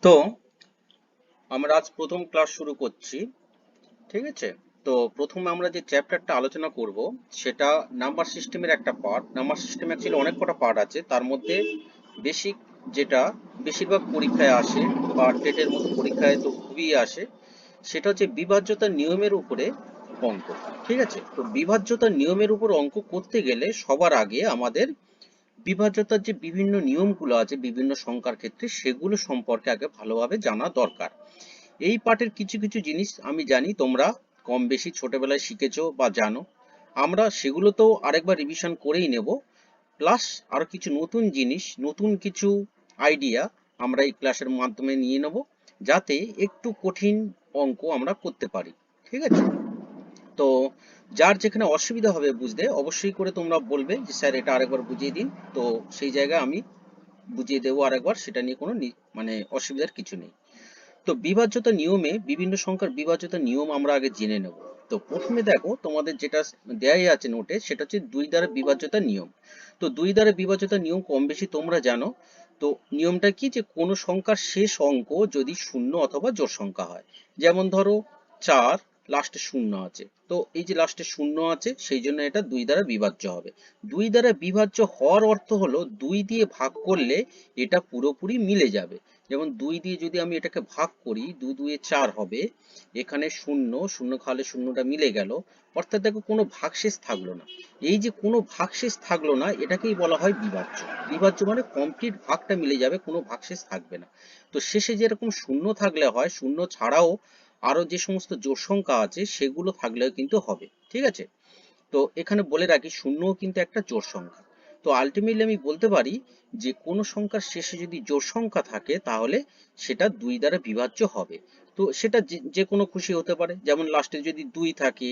তো আমরা আজ প্রথম ক্লাস শুরু করছি। ঠিক আছে। তো প্রথমে আমরা যে চ্যাপ্টারটা আলোচনা করব সেটা নাম্বার সিস্টেমের একটা পার্ট। নাম্বার সিস্টেম অ্যাকচুয়ালি অনেক কটা পার্ট আছে, তার মধ্যে বেসিক যেটা বেশিরভাগ পরীক্ষায় আসে বা টেটের মতো পরীক্ষায় তো খুবই আসে, সেটা হচ্ছে বিভাজ্যতার নিয়মের উপরে অঙ্ক। ঠিক আছে। তো বিভাজ্যতার নিয়মের উপর অঙ্ক করতে গেলে সবার আগে আমাদের বিভাজ্যতার যে বিভিন্ন নিয়মগুলো আছে বিভিন্ন সংখ্যার ক্ষেত্রে সেগুলো সম্পর্কে আগে ভালোভাবে জানা দরকার। এই পার্টের কিছু কিছু জিনিস আমি জানি তোমরা কম বেশি ছোটবেলায় শিখেছো বা জানো, আমরা সেগুলো তো আরেকবার রিভিশন করেই নেব। প্লাস আরো কিছু নতুন জিনিস, নতুন কিছু আইডিয়া আমরা এই ক্লাসের মাধ্যমে নিয়ে নেব, যাতে একটু কঠিন অঙ্ক আমরা করতে পারি। ঠিক আছে। তো যার যেখানে অসুবিধা হবে বুঝতে অবশ্যই করে তোমরা বলবে যে স্যার এটা আরেকবার বুঝিয়ে দিন। তো সেই জায়গায় আমি বুঝিয়ে দেবো আরেকবার, সেটা নিয়ে কোনো মানে অসুবিধার কিছু নেই। তো বিভাজ্যতা নিয়মে বিভিন্ন সংখ্যার বিভাজ্যতা নিয়ম আমরা আগে জেনে নেব। তো প্রথমে দেখো তোমাদের যেটা দেয়াই আছে নোটে, সেটা হচ্ছে দুই দ্বারা বিভাজ্যতা নিয়ম। তো দুই দ্বারা বিভাজ্যতা নিয়ম কম বেশি তোমরা জানো। তো নিয়মটা কি, যে কোনো সংখ্যার শেষ অঙ্ক যদি শূন্য অথবা জোড় সংখ্যা হয়। যেমন ধরো 4, লাস্টে শূন্য আছে, তো এই যে লাস্টে শূন্য আছে সেই জন্য এটা দুই দ্বারা বিভাজ্য হবে। দুই দ্বারা বিভাজ্য হওয়ার অর্থ হলো দুই দিয়ে ভাগ করলে এটা পুরোপুরি মিলে যাবে। যেমন 2 দিয়ে যদি আমি এটাকে ভাগ করি, 2 2 4 হবে, এখানে শূন্য শূন্য খালে শূন্যটা মিলে গেল, অর্থাৎ দেখো কোনো ভাগশেষ থাকলো না। এই যে কোনো ভাগশেষ থাকলো না এটাকেই বলা হয় বিভাজ্য। বিভাজ্য মানে কমপ্লিট ভাগটা মিলে যাবে, কোনো ভাগশেষ থাকবে না। তো শেষে যেরকম শূন্য থাকলে হয়, শূন্য ছাড়াও আরো যে সমস্ত জোড় সংখ্যা আছে সেগুলো থাকলেও কিন্তু হবে। ঠিক আছে। তো এখানে বলে রাখি শূন্যও কিন্তু একটা জোড় সংখ্যা। তো আলটিমেটলি আমি বলতে পারি যে কোনো সংখ্যার শেষে যদি জোড় সংখ্যা থাকে তাহলে সেটা দুই দ্বারা বিভাজ্য হবে। তো সেটা যে কোনো খুশি হতে পারে, যেমন লাস্টে যদি 2 থাকে,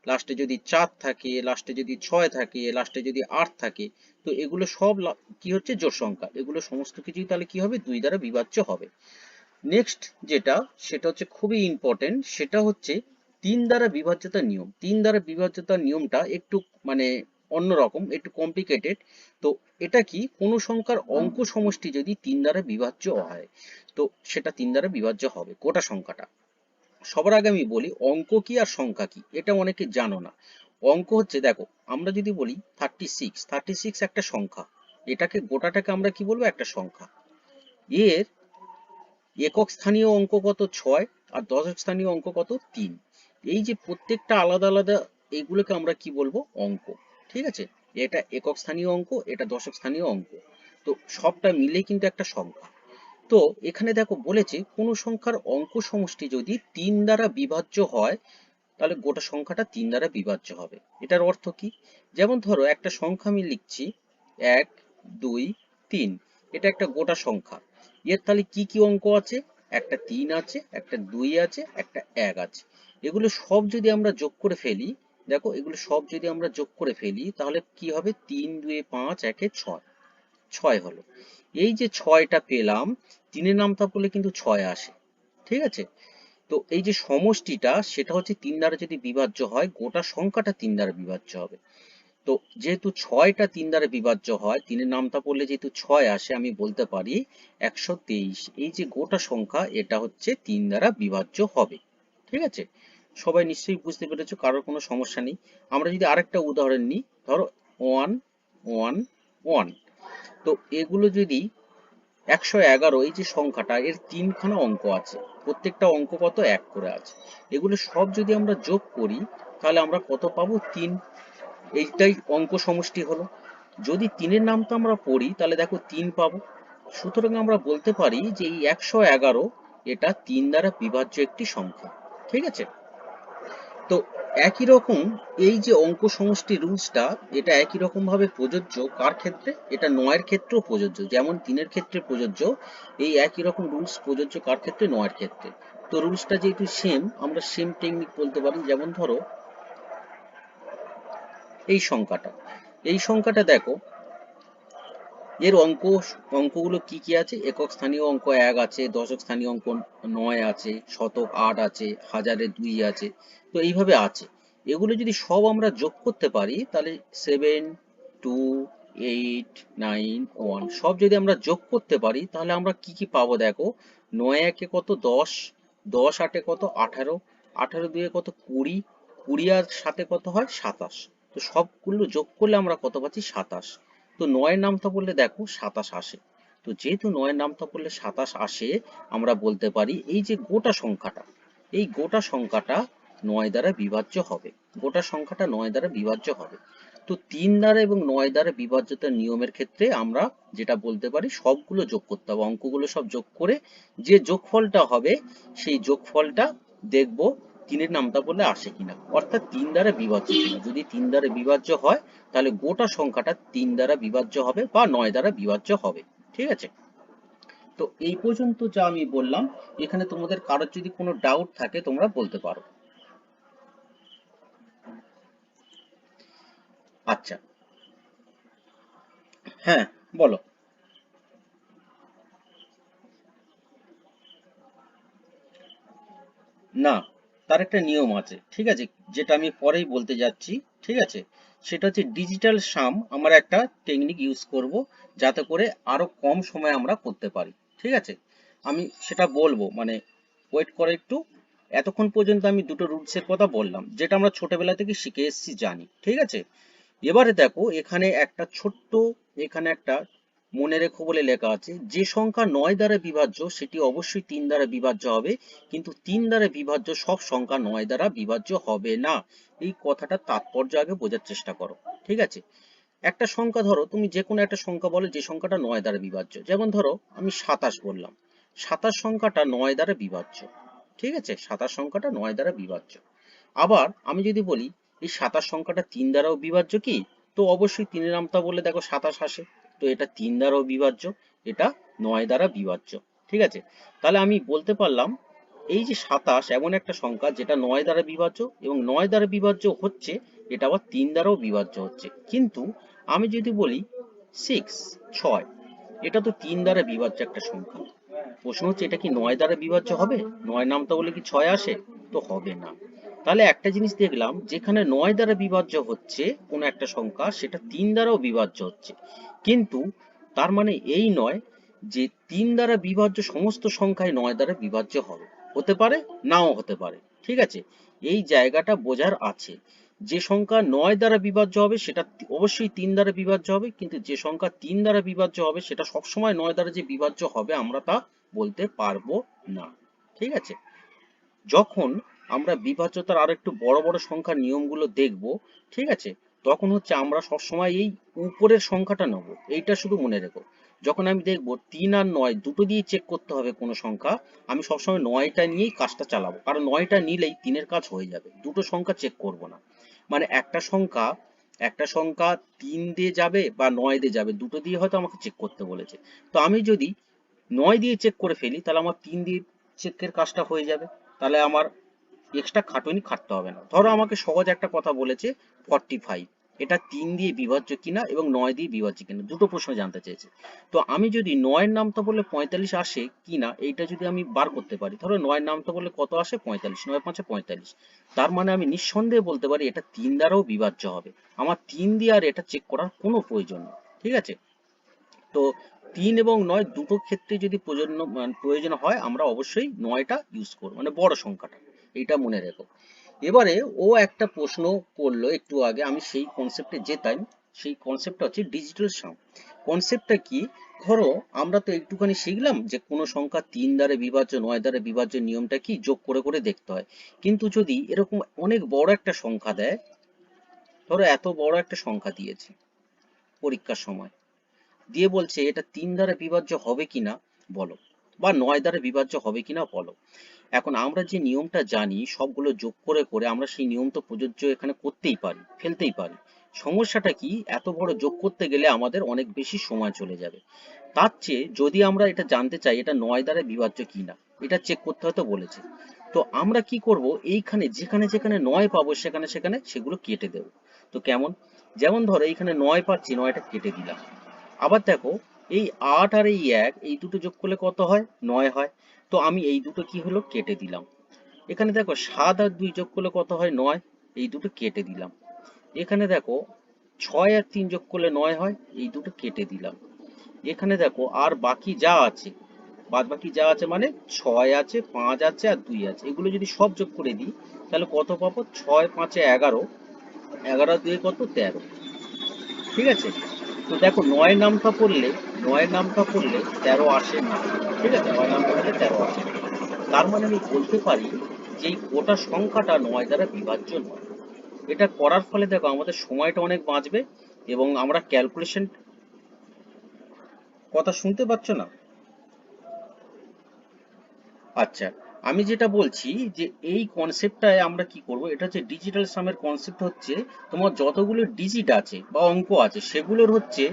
লাস্টে যদি 4 থাকে, লাস্টে যদি 6 থাকে, লাস্টে যদি 8 থাকে, তো এগুলো সব কি হচ্ছে জোড় সংখ্যা, এগুলো সমস্ত কিছুই তাহলে কি হবে, দুই দ্বারা বিভাজ্য হবে। নেক্সট যেটা, সেটা হচ্ছে খুবই ইম্পর্টেন্ট, সেটা হচ্ছে তিন দ্বারা বিভাজ্যতার নিয়ম। তিন দ্বারা বিভাজ্যতার নিয়মটা একটু মানে অন্যরকম, একটু কমপ্লিকেটেড। তো এটা কি, কোন সংখ্যার অঙ্ক সমষ্টি যদি তিন দ্বারা বিভাজ্য হয়, তো সেটা তিন দ্বারা বিভাজ্য হবে গোটা সংখ্যাটা। সবার আগে আমি বলি অঙ্ক কি আর সংখ্যা কি, এটা অনেকে জানো না। অঙ্ক হচ্ছে, দেখো আমরা যদি বলি 36 একটা সংখ্যা, এটাকে গোটাটাকে আমরা কি বলবো, একটা সংখ্যা। এর একক স্থানীয় অঙ্ক কত, 6, আর দশক স্থানীয় অঙ্ক কত, 3। এই যে প্রত্যেকটা আলাদা আলাদা, এইগুলোকে আমরা কি বলবো, অঙ্ক। ঠিক আছে। এটা একক স্থানীয় অঙ্ক, এটা দশক স্থানীয় অঙ্ক। তো সবটা মিলে কিন্তু একটা সংখ্যা। তো এখানে দেখো বলেছে কোন সংখ্যার অঙ্ক সমষ্টি যদি 3 দ্বারা বিভাজ্য হয়, তাহলে গোটা সংখ্যাটা 3 দ্বারা বিভাজ্য হবে। এটার অর্থ কি, যেমন ধরো একটা সংখ্যা আমি লিখছি 1 2 3, এটা একটা গোটা সংখ্যা। এর তাহলে কি কি অঙ্ক আছে, একটা 3 আছে, একটা 2 আছে, একটা 1 আছে। এগুলো সব যদি আমরা যোগ করে ফেলি, দেখো এগুলো সব যদি আমরা যোগ করে ফেলি তাহলে কি হবে, 3 2 5 1 6, 6 হলো। এই যে 6টা পেলাম, তিনের নামতা পড়লে কিন্তু 6 আসে। ঠিক আছে। তো এই যে সমষ্টিটা সেটা হচ্ছে 3 দ্বারা যদি বিভাজ্য হয়, গোটা সংখ্যাটা 3 দ্বারা বিভাজ্য হবে। তো যেহেতু 6টা 3 দ্বারা বিভাজ্য হয়, 3-এর নামতা পড়লে যেহেতু 6 আসে, আমি বলতে পারি 123। এই যে গোটা সংখ্যা এটা হচ্ছে 3 দ্বারা বিভাজ্য হবে। ঠিক আছে। সবাই নিশ্চয়ই বুঝতে পেরেছো, কারোর কোনো সমস্যা নেই। আমরা যদি আরেকটা উদাহরণ নিই, ধরো 1 1 1। তো এগুলো যদি 111, এই যে সংখ্যাটা, এর 3খানা অঙ্ক আছে, প্রত্যেকটা অঙ্ক কত, 1 করে আছে। এগুলো সব যদি আমরা যোগ করি তাহলে আমরা কত পাবো, 3। এইটাই অঙ্ক সমষ্টি হলো। যদি 3-এর নামটা আমরা পড়ি তাহলে দেখো 3 পাবো। সুতরাং আমরা বলতে পারি যে এই 111 এটা 3 দ্বারা বিভাজ্য একটি সংখ্যা। ঠিক আছে। তো একই রকম এই যে অঙ্ক সমষ্টি রুলসটা, এটা একই রকম ভাবে প্রযোজ্য কার ক্ষেত্রে, এটা 9-এর ক্ষেত্রেও প্রযোজ্য। যেমন 3-এর ক্ষেত্রে প্রযোজ্য, এই একই রকম রুলস প্রযোজ্য কার ক্ষেত্রে, 9-এর ক্ষেত্রে। তো রুলসটা যেহেতু সেম, আমরা সেম টেকনিক বলতে পারি। যেমন ধরো এই সংখ্যাটা, এই সংখ্যাটা দেখো এর অঙ্কগুলো কি কি আছে, একক স্থানীয় অঙ্ক 1 আছে, দশক স্থানীয় অঙ্ক 9 আছে, শতক 8 আছে, হাজারে 2 আছে। তো এইভাবে আছে। এগুলো যদি সব আমরা যোগ করতে পারি তাহলে 7 2 8 9 1 সব যদি আমরা যোগ করতে পারি তাহলে আমরা কি কি পাবো দেখো। 9 একে কত 10, 10 আটে কত 18, 18 দুয়ে কত 20, 20 আর সাথে কত হয় 27। তো সবগুলো যোগ করলে আমরা কত পাচ্ছি 27। তো 9 এর নামটা বললে দেখো 27 আসে। তো যেহেতু 9 এর নামটা বললে 27 আসে, আমরা বলতে পারি এই যে গোটা সংখ্যাটা, এই গোটা সংখ্যাটা 9 দ্বারা বিভাজ্য হবে। গোটা সংখ্যাটা 9 দ্বারা বিভাজ্য হবে। তো 3 দ্বারা এবং 9 দ্বারা বিভাজ্যতার নিয়মের ক্ষেত্রে আমরা যেটা বলতে পারি সবগুলো যোগ করতে হবে, অঙ্কগুলো সব যোগ করে যে যোগফলটা হবে সেই যোগফলটা দেখব 3 এর নামটা বললে আসে কিনা, অর্থাৎ 3 দ্বারা বিভাজ্য কিনা। যদি 3 দ্বারা বিভাজ্য হয় তাহলে গোটা সংখ্যাটা 3 দ্বারা বিভাজ্য হবে বা 9 দ্বারা বিভাজ্য হবে। ঠিক আছে, তো এই পর্যন্ত যা আমি বললাম, এখানে তোমাদের কারোর যদি কোনো ডাউট থাকে তোমরা বলতে পারো। আচ্ছা, হ্যাঁ বলো। না, তার একটা নিয়ম আছে, ঠিক আছে, যেটা আমি পরেই বলতে যাচ্ছি। ঠিক আছে, সেটা হচ্ছে ডিজিটাল সাম, আমরা একটা টেকনিক ইউজ করব যাতে করে আরো কম সময় আমরা করতে পারি। ঠিক আছে, আমি সেটা বলবো, মানে ওয়েট করে একটু। এতক্ষণ পর্যন্ত আমি দুটো রুলসের কথা বললাম যেটা আমরা ছোটবেলা থেকে শিখে এসেছি, জানি। ঠিক আছে, এবারে দেখো এখানে একটা ছোট্ট, এখানে একটা মনে রেখো বলে লেখা আছে, যে সংখ্যা 9 দ্বারা বিভাজ্য সেটি অবশ্যই 3 দ্বারা বিভাজ্য হবে, কিন্তু 3 দ্বারা বিভাজ্য সব সংখ্যা 9 দ্বারা বিভাজ্য হবে না। এই কথাটা তাৎপর্য আগে বোঝার চেষ্টা করো। ঠিক আছে, একটা সংখ্যা ধরো, তুমি যে কোনো একটা সংখ্যা বলো যে সংখ্যাটা 9 দ্বারা বিভাজ্য, যেমন ধরো আমি 27 বললাম, 27 সংখ্যাটা 9 দ্বারা বিভাজ্য। ঠিক আছে, 27 সংখ্যাটা 9 দ্বারা বিভাজ্য। আবার আমি যদি বলি এই 27 সংখ্যাটা 3 দ্বারাও বিভাজ্য কি, তো অবশ্যই 3 এর নামটা বললে দেখো 27 আসে। তো এটা 3 দ্বারাও বিভাজ্য, এটা 9 দ্বারা বিভাজ্য। ঠিক আছে, তাহলে আমি বলতে পারলাম এই যে 27 এমন একটা সংখ্যা যেটা 9 দ্বারা বিভাজ্য, এবং 9 দ্বারা বিভাজ্য হচ্ছে, এটা আবার 3 দ্বারাও বিভাজ্য হচ্ছে। কিন্তু আমি যদি বলি 6, এটা তো 3 দ্বারা বিভাজ্য একটা সংখ্যা। প্রশ্ন হচ্ছে এটা কি 9 দ্বারা বিভাজ্য হবে? 9 নামটা বলে কি 6 আসে? তো হবে না। তাহলে একটা জিনিস দেখলাম, যেখানে 9 দ্বারা বিভাজ্য হচ্ছে কোন একটা সংখ্যা, সেটা 3 দ্বারাও বিভাজ্য হচ্ছে। কিন্তু তার মানে এই নয় যে 3 দ্বারা বিভাজ্য সমস্ত সংখ্যাই 9 দ্বারা বিভাজ্য হবে। হতে পারে, নাও হতে পারে। ঠিক আছে, এই জায়গাটা বোঝার আছে। যে সংখ্যা 9 দ্বারা বিভাজ্য হবে সেটা অবশ্যই 3 দ্বারা বিভাজ্য হবে, কিন্তু যে সংখ্যা 3 দ্বারা বিভাজ্য হবে সেটা সবসময় 9 দ্বারা যে বিভাজ্য হবে আমরা তা বলতে পারবো না। ঠিক আছে, যখন আমরা বিভাজ্যতার আরো একটু বড় বড় সংখ্যার নিয়মগুলো দেখব, ঠিক আছে, তখন হচ্ছে আমরা সবসময় এই উপরের সংখ্যাটা নেব। এইটা শুধু মনে রেখো, যখন আমি দেখব 3 আর 9 দুটো দিয়ে চেক করতে হবে কোনো সংখ্যা, আমি সবসময় 9টা নিয়েই কাজটা চালাবো, কারণ 9টা নিলেই 3-এর কাজ হয়ে যাবে, দুটো সংখ্যা চেক করব না। মানে একটা সংখ্যা 3 দিয়ে যাবে বা 9 দিয়ে যাবে, দুটো দিয়ে হয়তো আমাকে চেক করতে বলেছে। তো আমি যদি 9 দিয়ে চেক করে ফেলি তাহলে আমার 3 দিয়ে চেকের কাজটা হয়ে যাবে, তাহলে আমার এক্সট্রা খাটুনি খাটতে হবে না। ধরো আমাকে সহজ একটা কথা বলেছে 45, এটা 3 দিয়ে বিভাজ্য কিনা এবং 9 দিয়ে বিভাজ্য কিনা, দুটো প্রশ্ন জানতে চেয়েছে। তো আমি যদি 9 এর নামটা বললে 45 আসে কিনা এইটা যদি আমি বার করতে পারি, ধরো 9 এর নামটা বললে কত আসে 45, 9 5 45, তার মানে আমি নিঃসন্দেহে বলতে পারি এটা 3 দ্বারাও বিভাজ্য হবে। আমার 3 দিয়ে আর এটা চেক করার কোনো প্রয়োজন নেই। ঠিক আছে, তো 3 এবং 9 দুটো ক্ষেত্রে যদি প্রয়োজন হয় আমরা অবশ্যই 9টা ইউজ করব, মানে বড় সংখ্যাটা। এটা মনে রেখো। এবারে ও একটা প্রশ্ন করলো একটু আগে, আমি সেই কনসেপ্টে যেতাম। সেই কনসেপ্টটা হচ্ছে ডিজিটাল সাম। কনসেপ্টটা কি, ধরো আমরা তো একটুখানি শিখলাম যে কোনো সংখ্যা 3 দ্বারা বিভাজ্য 9 দ্বারা বিভাজ্য নিয়মটা কি, যোগ করে করে দেখতে হয়। কিন্তু যদি এরকম অনেক বড় একটা সংখ্যা দেয়, ধরো এত বড় একটা সংখ্যা দিয়েছে পরীক্ষার সময়, দিয়ে বলছে এটা 3 দ্বারা বিভাজ্য হবে কিনা বলো, বা 9 দ্বারা বিভাজ্য হবে কিনা বলো। এখন আমরা যে নিয়মটা জানি সবগুলো যোগ করে করে আমরা সেই নিয়ম তো প্রযোজ্য এখানে করতেই পারি, ফেলতেই পারি। সমস্যাটা কি, এত বড় যোগ করতে গেলে আমাদের অনেক বেশি সময় চলে যাবে। তার চেয়ে যদি আমরা এটা জানতে চাই এটা 9 দ্বারা বিভাজ্য কিনা, এটা চেক করতে হয়তো বলেছে, তো আমরা কি করব, এইখানে যেখানে যেখানে 9 পাবো সেখানে সেখানে সেগুলো কেটে দেব। তো কেমন, যেমন ধরো এইখানে 9 পাচ্ছি, 9টা কেটে দিলাম। আবার দেখো এই 8 আর এই 1 এই দুটো যোগ করলে কত হয়, 9 হয়। তো আমি এই দুটো কি হলো কেটে দিলাম। এখানে দেখো 7 আর 2 যোগ করলে কত হয়, 9, এই দুটো কেটে দিলাম। এখানে দেখো 6 আর 3 যোগ করলে 9 হয়, এই দুটো কেটে দিলাম। এখানে দেখো আর বাকি যা আছে, বাদ বাকি যা আছে মানে 6 আছে, 5 আছে আর 2 আছে, এগুলো যদি সব যোগ করে দিই তাহলে কত পাবো? 6 5 11, 11 আর 2 কত? 13। ঠিক আছে, তো দেখো 9 নামটা পড়লে, 9 নামটা পড়লে 13 আসে না। ঠিক আছে, 9 নামটা পড়লে 13 আসে না। তার মানে আমি বলতে পারি যে এই গোটা সংখ্যাটা 9 দ্বারা বিভাজ্য নয়। এটা করার ফলে দেখো আমাদের সময়টা অনেক বাঁচবে এবং আমরা ক্যালকুলেশন, কথা শুনতে পাচ্ছ না? আচ্ছা, আমি যেটা বলছি যে এই কনসেপ্টটায় আমরা কি করব, এটা হচ্ছে ডিজিটাল সামের কনসেপ্ট হচ্ছে তোমার যতগুলো ডিজিট আছে বা অঙ্ক আছে সেগুলোর হচ্ছে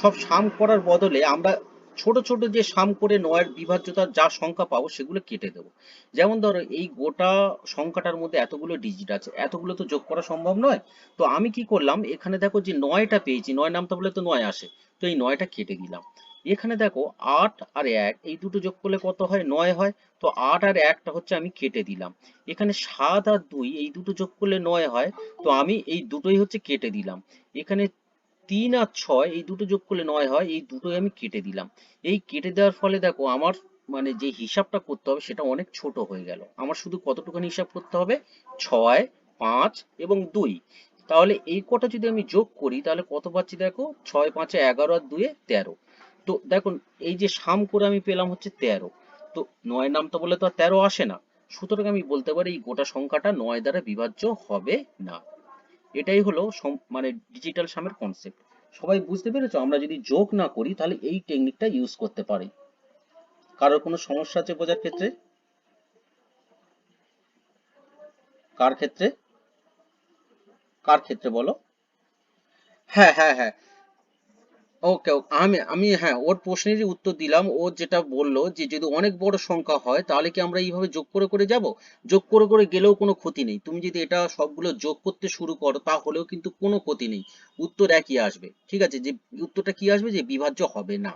সব সাম করার বদলে আমরা ছোট ছোট যে সাম করে নয়ের বিভাজ্যতার যা সংখ্যা পাবো সেগুলো কেটে দেবো। যেমন ধরো এই গোটা সংখ্যাটার মধ্যে এতগুলো ডিজিট আছে, এতগুলো তো যোগ করা সম্ভব নয়। তো আমি কি করলাম, এখানে দেখো যে নয়টা পেয়েছি, 9 নামতা বলে তো 9 আসে, তো এই 9টা কেটে দিলাম। এখানে দেখো 8 আর 1 এই দুটো যোগ করলে কত হয়? 9 হয়। তো 8 আর 1টা হচ্ছে আমি কেটে দিলাম। এখানে 7 আর 2 এই দুটো যোগ করলে 9 হয়, তো আমি এই দুটোই হচ্ছে কেটে দিলাম। এখানে 3 আর 6 এই দুটো যোগ করলে 9 হয়, এই দুটোই আমি কেটে দিলাম। এই কেটে দেওয়ার ফলে দেখো আমার মানে যে হিসাবটা করতে হবে সেটা অনেক ছোট হয়ে গেল। আমার শুধু কতটুকুনি হিসাব করতে হবে? 6, 5 এবং 2। তাহলে এই কটা যদি আমি যোগ করি তাহলে কত পাচ্ছি দেখো? 6 5 11 আর 2 13। তো দেখুন এই যে সাম করে আমি পেলাম হচ্ছে 13। তো 9 নামতা বলে তো আর 13 আসে না। সুতরাং আমি বলতে পারি এই গোটা সংখ্যাটা 9 দ্বারা বিভাজ্য হবে না। এটাই হলো মানে ডিজিটাল সামের কনসেপ্ট। সবাই বুঝতে পেরেছো? আমরা যদি যোগ না করি তাহলে এই টেকনিকটা ইউজ করতে পারি। কারোর কোনো সমস্যা আছে বোঝার ক্ষেত্রে? কার ক্ষেত্রে? কার ক্ষেত্রে বলো? হ্যাঁ হ্যাঁ হ্যাঁ, ওকে ওকে, আমি আমি হ্যাঁ ওর প্রশ্নেরই উত্তর দিলাম। ও যেটা বললো যে যদি অনেক বড় সংখ্যা হয় তাহলে কি আমরা এইভাবে যোগ করে করে যাব? যোগ করে করে গেলেও কোনো ক্ষতি নেই, তুমি যদি এটা সবগুলো যোগ করতে শুরু করো তাহলেও কিন্তু কোনো ক্ষতি নেই, উত্তর একই আসবে। ঠিক আছে, যে উত্তরটা কি আসবে? যে বিভাজ্য হবে না।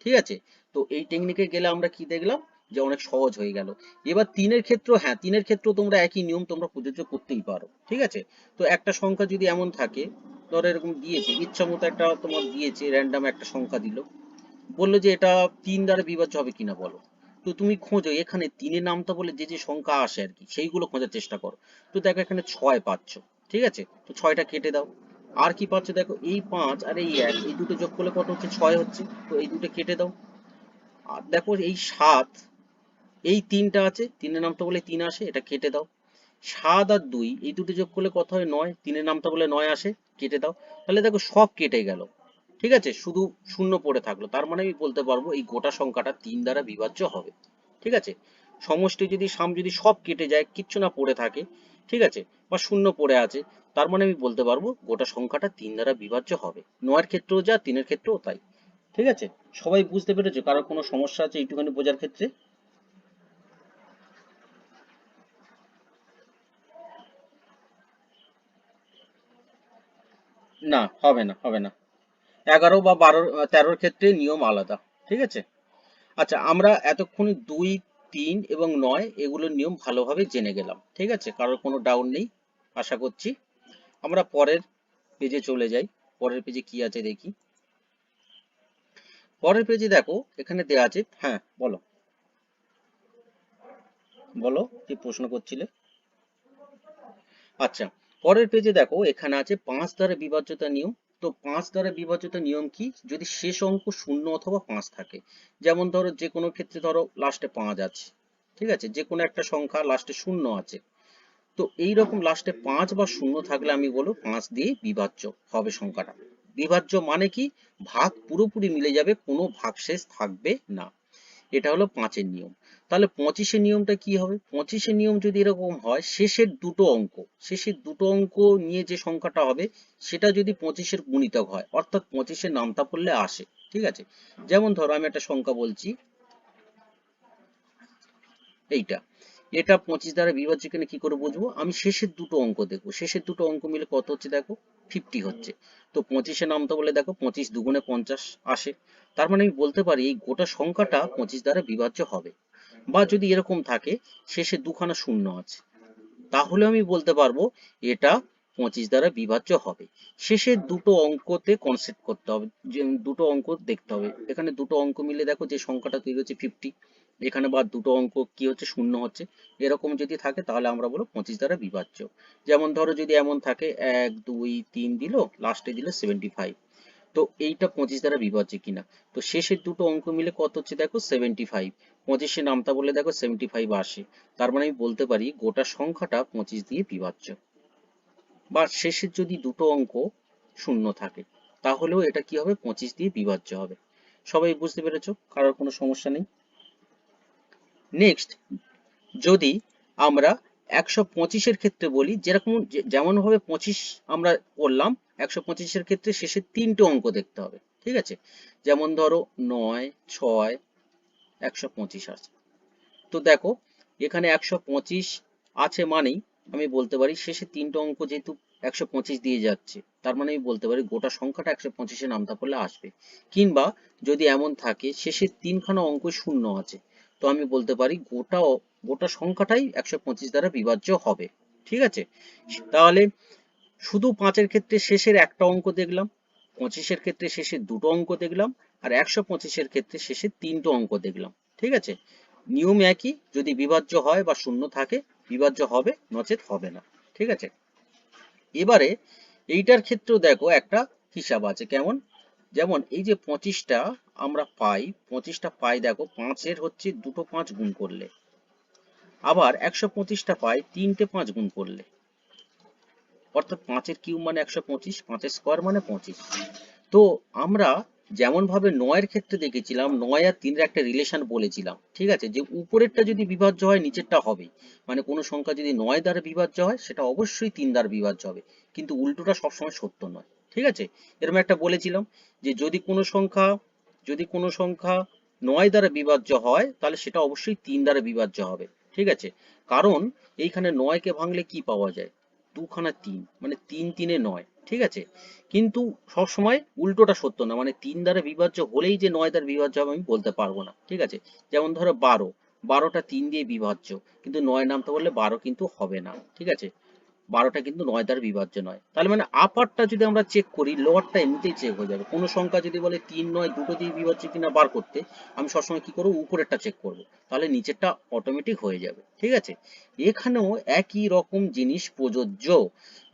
ঠিক আছে, তো এই টেকনিকে গেলে আমরা কি দেখলাম, যে অনেক সহজ হয়ে গেল। এবার তিনের ক্ষেত্র, হ্যাঁ তিনের ক্ষেত্র তোমরা একই নিয়ম তোমরা প্রযোজ্য করতেই পারো। ঠিক আছে, তো একটা সংখ্যা যদি এমন থাকে, ধরো এরকম দিয়েছে ইচ্ছা মতো একটা তোমার দিয়েছে, র্যান্ডাম একটা সংখ্যা দিল, বললো যে এটা 3 দ্বারা বিভাজ্য হবে কিনা বলো। তো তুমি খোঁজো এখানে 3 নামতা বলে যে যে সংখ্যা আসে আর কি সেইগুলো খোঁজার চেষ্টা করো। তো দেখো এখানে 6 পাচ্ছ। ঠিক আছে, তো 6টা কেটে দাও। আর কি পাচ্ছ দেখো? এই 5 আর এই 1 এই দুটো যোগ করলে কত হচ্ছে? 6 হচ্ছে, তো এই দুটো কেটে দাও। আর দেখো এই 7, এই 3টা আছে, 3 নামতা বলে 3 আসে, এটা কেটে দাও। 7 আর 2 এই দুটো যোগ করলে কত হয়? 9, 3 নামতা বলে 9 আসে, কেটে দাও। তাহলে দেখো সব কেটে গেল। ঠিক আছে, শুধু শূন্য পড়ে থাকলো। তার মানে আমি বলতে পারবো এই গোটা সংখ্যাটা 3 দ্বারা বিভাজ্য হবে। ঠিক আছে, সমষ্টি যদি সাম যদি সব কেটে যায়, কিচ্ছু না পড়ে থাকে, ঠিক আছে, বা শূন্য পড়ে আছে, তার মানে আমি বলতে পারবো গোটা সংখ্যাটা 3 দ্বারা বিভাজ্য হবে। 9 এর ক্ষেত্রেও যা, 3 এর ক্ষেত্রেও তাই। ঠিক আছে, সবাই বুঝতে পেরেছো? কারোর কোনো সমস্যা আছে এইটুখানি বোঝার ক্ষেত্রে? না, হবে না, হবে না। 11 বা 12, 13-র ক্ষেত্রে নিয়ম আলাদা। ঠিক আছে, আচ্ছা আমরা এতক্ষণ 2, 3 এবং 9 এগুলোর নিয়ম ভালোভাবে জেনে গেলাম। ঠিক আছে, কারোর কোনো ডাউট নেই আশা করছি। আমরা পরের পেজে চলে যাই। পরের পেজে কি আছে দেখি। পরের পেজে দেখো এখানে দেয়া আছে, হ্যাঁ বলো, বলো কি প্রশ্ন করছিলে? আচ্ছা, পরের পেজে দেখো এখানে আছে 5 দ্বারা বিভাজ্যতা নিয়ম। তো 5 দ্বারা বিভাজ্যতা নিয়ম কি? যদি শেষ অঙ্ক 0 অথবা 5 থাকে। যেমন ধরো যে কোনো ক্ষেত্রে ধরো লাস্টে 5 আছে। ঠিক আছে, যে কোনো একটা সংখ্যা লাস্টে 0 আছে। তো এইরকম লাস্টে 5 বা 0 থাকলে আমি বলবো 5 দিয়ে বিভাজ্য হবে সংখ্যাটা। বিভাজ্য মানে কি? ভাগ পুরোপুরি মিলে যাবে, কোনো ভাগশেষ থাকবে না। এটা হলো 5-এর নিয়ম। তাহলে 25-এর নিয়মটা কি হবে? 25-এর নিয়ম যদি এরকম হয়, শেষের দুটো অঙ্ক, শেষের দুটো অঙ্ক নিয়ে যে সংখ্যাটা হবে সেটা যদি 25-এর গুণিতক হয়, অর্থাৎ 25-এর নামতা পড়লে আসে। ঠিক আছে, যেমন ধরো আমি একটা সংখ্যা বলছি, এইটা, এটা 25 দ্বারা বিভাজ্য কিনা কি করে বুঝবো? আমি শেষের দুটো অঙ্ক দেখবো, শেষের দুটো অঙ্ক মিলে কত হচ্ছে দেখো? 50 হচ্ছে। তো 25-এর নামতা বলে দেখো 25 দুগুণে 50 আসে। তার মানে আমি বলতে পারি এই গোটা সংখ্যাটা 25 দ্বারা বিভাজ্য হবে। বা যদি এরকম থাকে শেষে দুখানা শূন্য আছে, তাহলে আমি বলতে পারবো এটা 25 দ্বারা বিভাজ্য হবে। শেষের দুটো অঙ্কতে কনসেপ্ট করতে হবে, যে দুটো অঙ্ক দেখতে হবে। এখানে দুটো অঙ্ক মিলে দেখো যে সংখ্যাটা তৈরি হচ্ছে 50, এখানে বা দুটো অঙ্ক কি হচ্ছে, শূন্য হচ্ছে। এরকম যদি থাকে তাহলে আমরা বলবো 25 দ্বারা বিভাজ্য। যেমন ধরো যদি এমন থাকে 1 2 3 দিল, লাস্টে দিল 75, তো এইটা 25 দ্বারা বিভাজ্য কিনা। তো শেষের দুটো অঙ্ক মিলে কত হচ্ছে দেখো 75, 25 নামতা বললে দেখো 75 আসে। তার মানে আমি বলতে পারি গোটা সংখ্যাটা 25 দিয়ে বিভাজ্য। বা শেষের যদি দুটো অঙ্ক শূন্য থাকে তাহলেও এটা কি হবে, 25 দিয়ে বিভাজ্য হবে। সবাই বুঝতে পেরেছো? কারোর কোনো সমস্যা নেই? নেক্সট, যদি আমরা 125-এর ক্ষেত্রে বলি, যেরকম যেমন ভাবে 25 আমরা করলাম, 125-এর ক্ষেত্রে শেষের তিনটে অঙ্ক দেখতে হবে। ঠিক আছে, যেমন ধরো 9 6 125 আছে। তো দেখো এখানে 125 আছে মানেই আমি বলতে পারি শেষের তিনটে অঙ্ক যেহেতু 125 দিয়ে যাচ্ছে, তার মানে আমি বলতে পারি গোটা সংখ্যাটা 125-এ নামতা পড়লে আসবে। কিংবা যদি এমন থাকে শেষের তিনখানা অঙ্ক শূন্য আছে, তো আমি বলতে পারি গোটা সংখ্যাটাই 125 দ্বারা বিভাজ্য হবে। ঠিক আছে, তাহলে শুধু 5-এর ক্ষেত্রে শেষের একটা অঙ্ক দেখলাম, 25-এর ক্ষেত্রে শেষের দুটো অঙ্ক দেখলাম, আর 125-এর ক্ষেত্রে শেষের তিনটে অঙ্ক দেখলাম। ঠিক আছে, নিয়ম একই, যদি বিভাজ্য হয় বা শূন্য থাকে বিভাজ্য হবে, নচেৎ হবে না। ঠিক আছে, এবারে এইটার ক্ষেত্রেও দেখো একটা হিসাব আছে। কেমন? যেমন এই যে 25টা আমরা পাই, 25টা পাই দেখো 5-এর হচ্ছে দুটো 5 গুণ করলে, আবার 125টা পাই তিনটে 5 গুণ করলে, অর্থাৎ 5-এর কিউব মানে 125, 5-এর স্কয়ার মানে 25। তো আমরা যেমন ভাবে 9-এর ক্ষেত্রে দেখেছিলাম, 9 আর 3-এর একটা রিলেশন বলেছিলাম। ঠিক আছে, যে উপরেরটা যদি বিভাজ্য হয় নিচেরটা হবে, মানে কোনো সংখ্যা যদি 9 দ্বারা বিভাজ্য হয় সেটা অবশ্যই 3 দ্বারা বিভাজ্য হবে, কিন্তু উল্টোটা সবসময় সত্য নয়। ঠিক আছে, এরকম একটা বলেছিলাম যে যদি কোনো সংখ্যা 9 দ্বারা বিভাজ্য হয় তাহলে সেটা অবশ্যই 3 দ্বারা বিভাজ্য হবে। ঠিক আছে, কারণ এইখানে 9 কে ভাঙলে কি পাওয়া যায়, দুখানা 3, মানে 3 3 9। ঠিক আছে, কিন্তু সবসময় উল্টোটা সত্য না, মানে 3 দ্বারা বিভাজ্য হলেই যে 9 দ্বারা বিভাজ্য হবে আমি বলতে পারবো না। ঠিক আছে, যেমন ধরো 12, 12টা 3 দিয়ে বিভাজ্য, কিন্তু 9 নামতে বললে 12 কিন্তু হবে না। ঠিক আছে, 12টা কিন্তু 9 দ্বারা বিভাজ্য নয়। তাহলে মানে আপারটা যদি আমরা চেক করি, লোয়ারটা এমনিতেই চেক হয়ে যাবে। কোনো সংখ্যা যদি বলে 3 9 দুটো দিয়ে বিভাজ্য কিনা বার করতে, আমি সবসময় কি করবো, উপরেরটা চেক করব, তাহলে নিচেরটা অটোমেটিক হয়ে যাবে। ঠিক আছে, এখানেও একই রকম জিনিস প্রযোজ্য।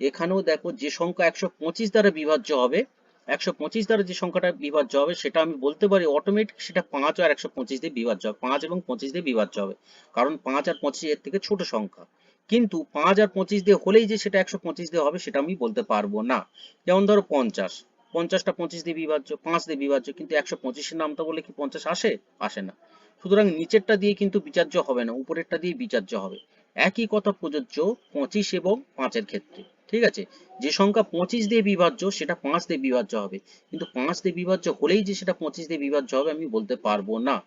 এখানেও দেখো যে সংখ্যা 125 দ্বারা বিভাজ্য হবে, 125 দ্বারা যে সংখ্যাটা বিভাজ্য হবে সেটা আমি বলতে পারি অটোমেটিক সেটা 5 আর 125 দিয়ে বিভাজ্য হবে, 5 এবং 25 দিয়ে বিভাজ্য হবে, কারণ 5 আর 25 এর থেকে ছোট সংখ্যা। কিন্তু 5 আর 25 দিয়ে হলেই যে সেটা 125 দিয়ে হবে সেটা আমি বলতে পারবো না। যেমন ধরো 50, 50টা 25 দিয়ে বিভাজ্য, 5 দিয়ে বিভাজ্য, কিন্তু 125-এর নামটা বলে কি 50 আসে? আসে না। সুতরাং নিচেরটা দিয়ে কিন্তু বিচার্য হবে না, উপরেরটা দিয়ে বিচার্য হবে। একই কথা প্রযোজ্য 25 এবং 5-এর ক্ষেত্রে। ঠিক আছে, যে সংখ্যা 25 দিয়ে বিভাজ্য সেটা 5 দিয়ে বিভাজ্য হবে, কিন্তু 5 দিয়ে বিভাজ্য হলেই যে সেটা 25 দিয়ে বিভাজ্য হবে আমি বলতে পারবো না।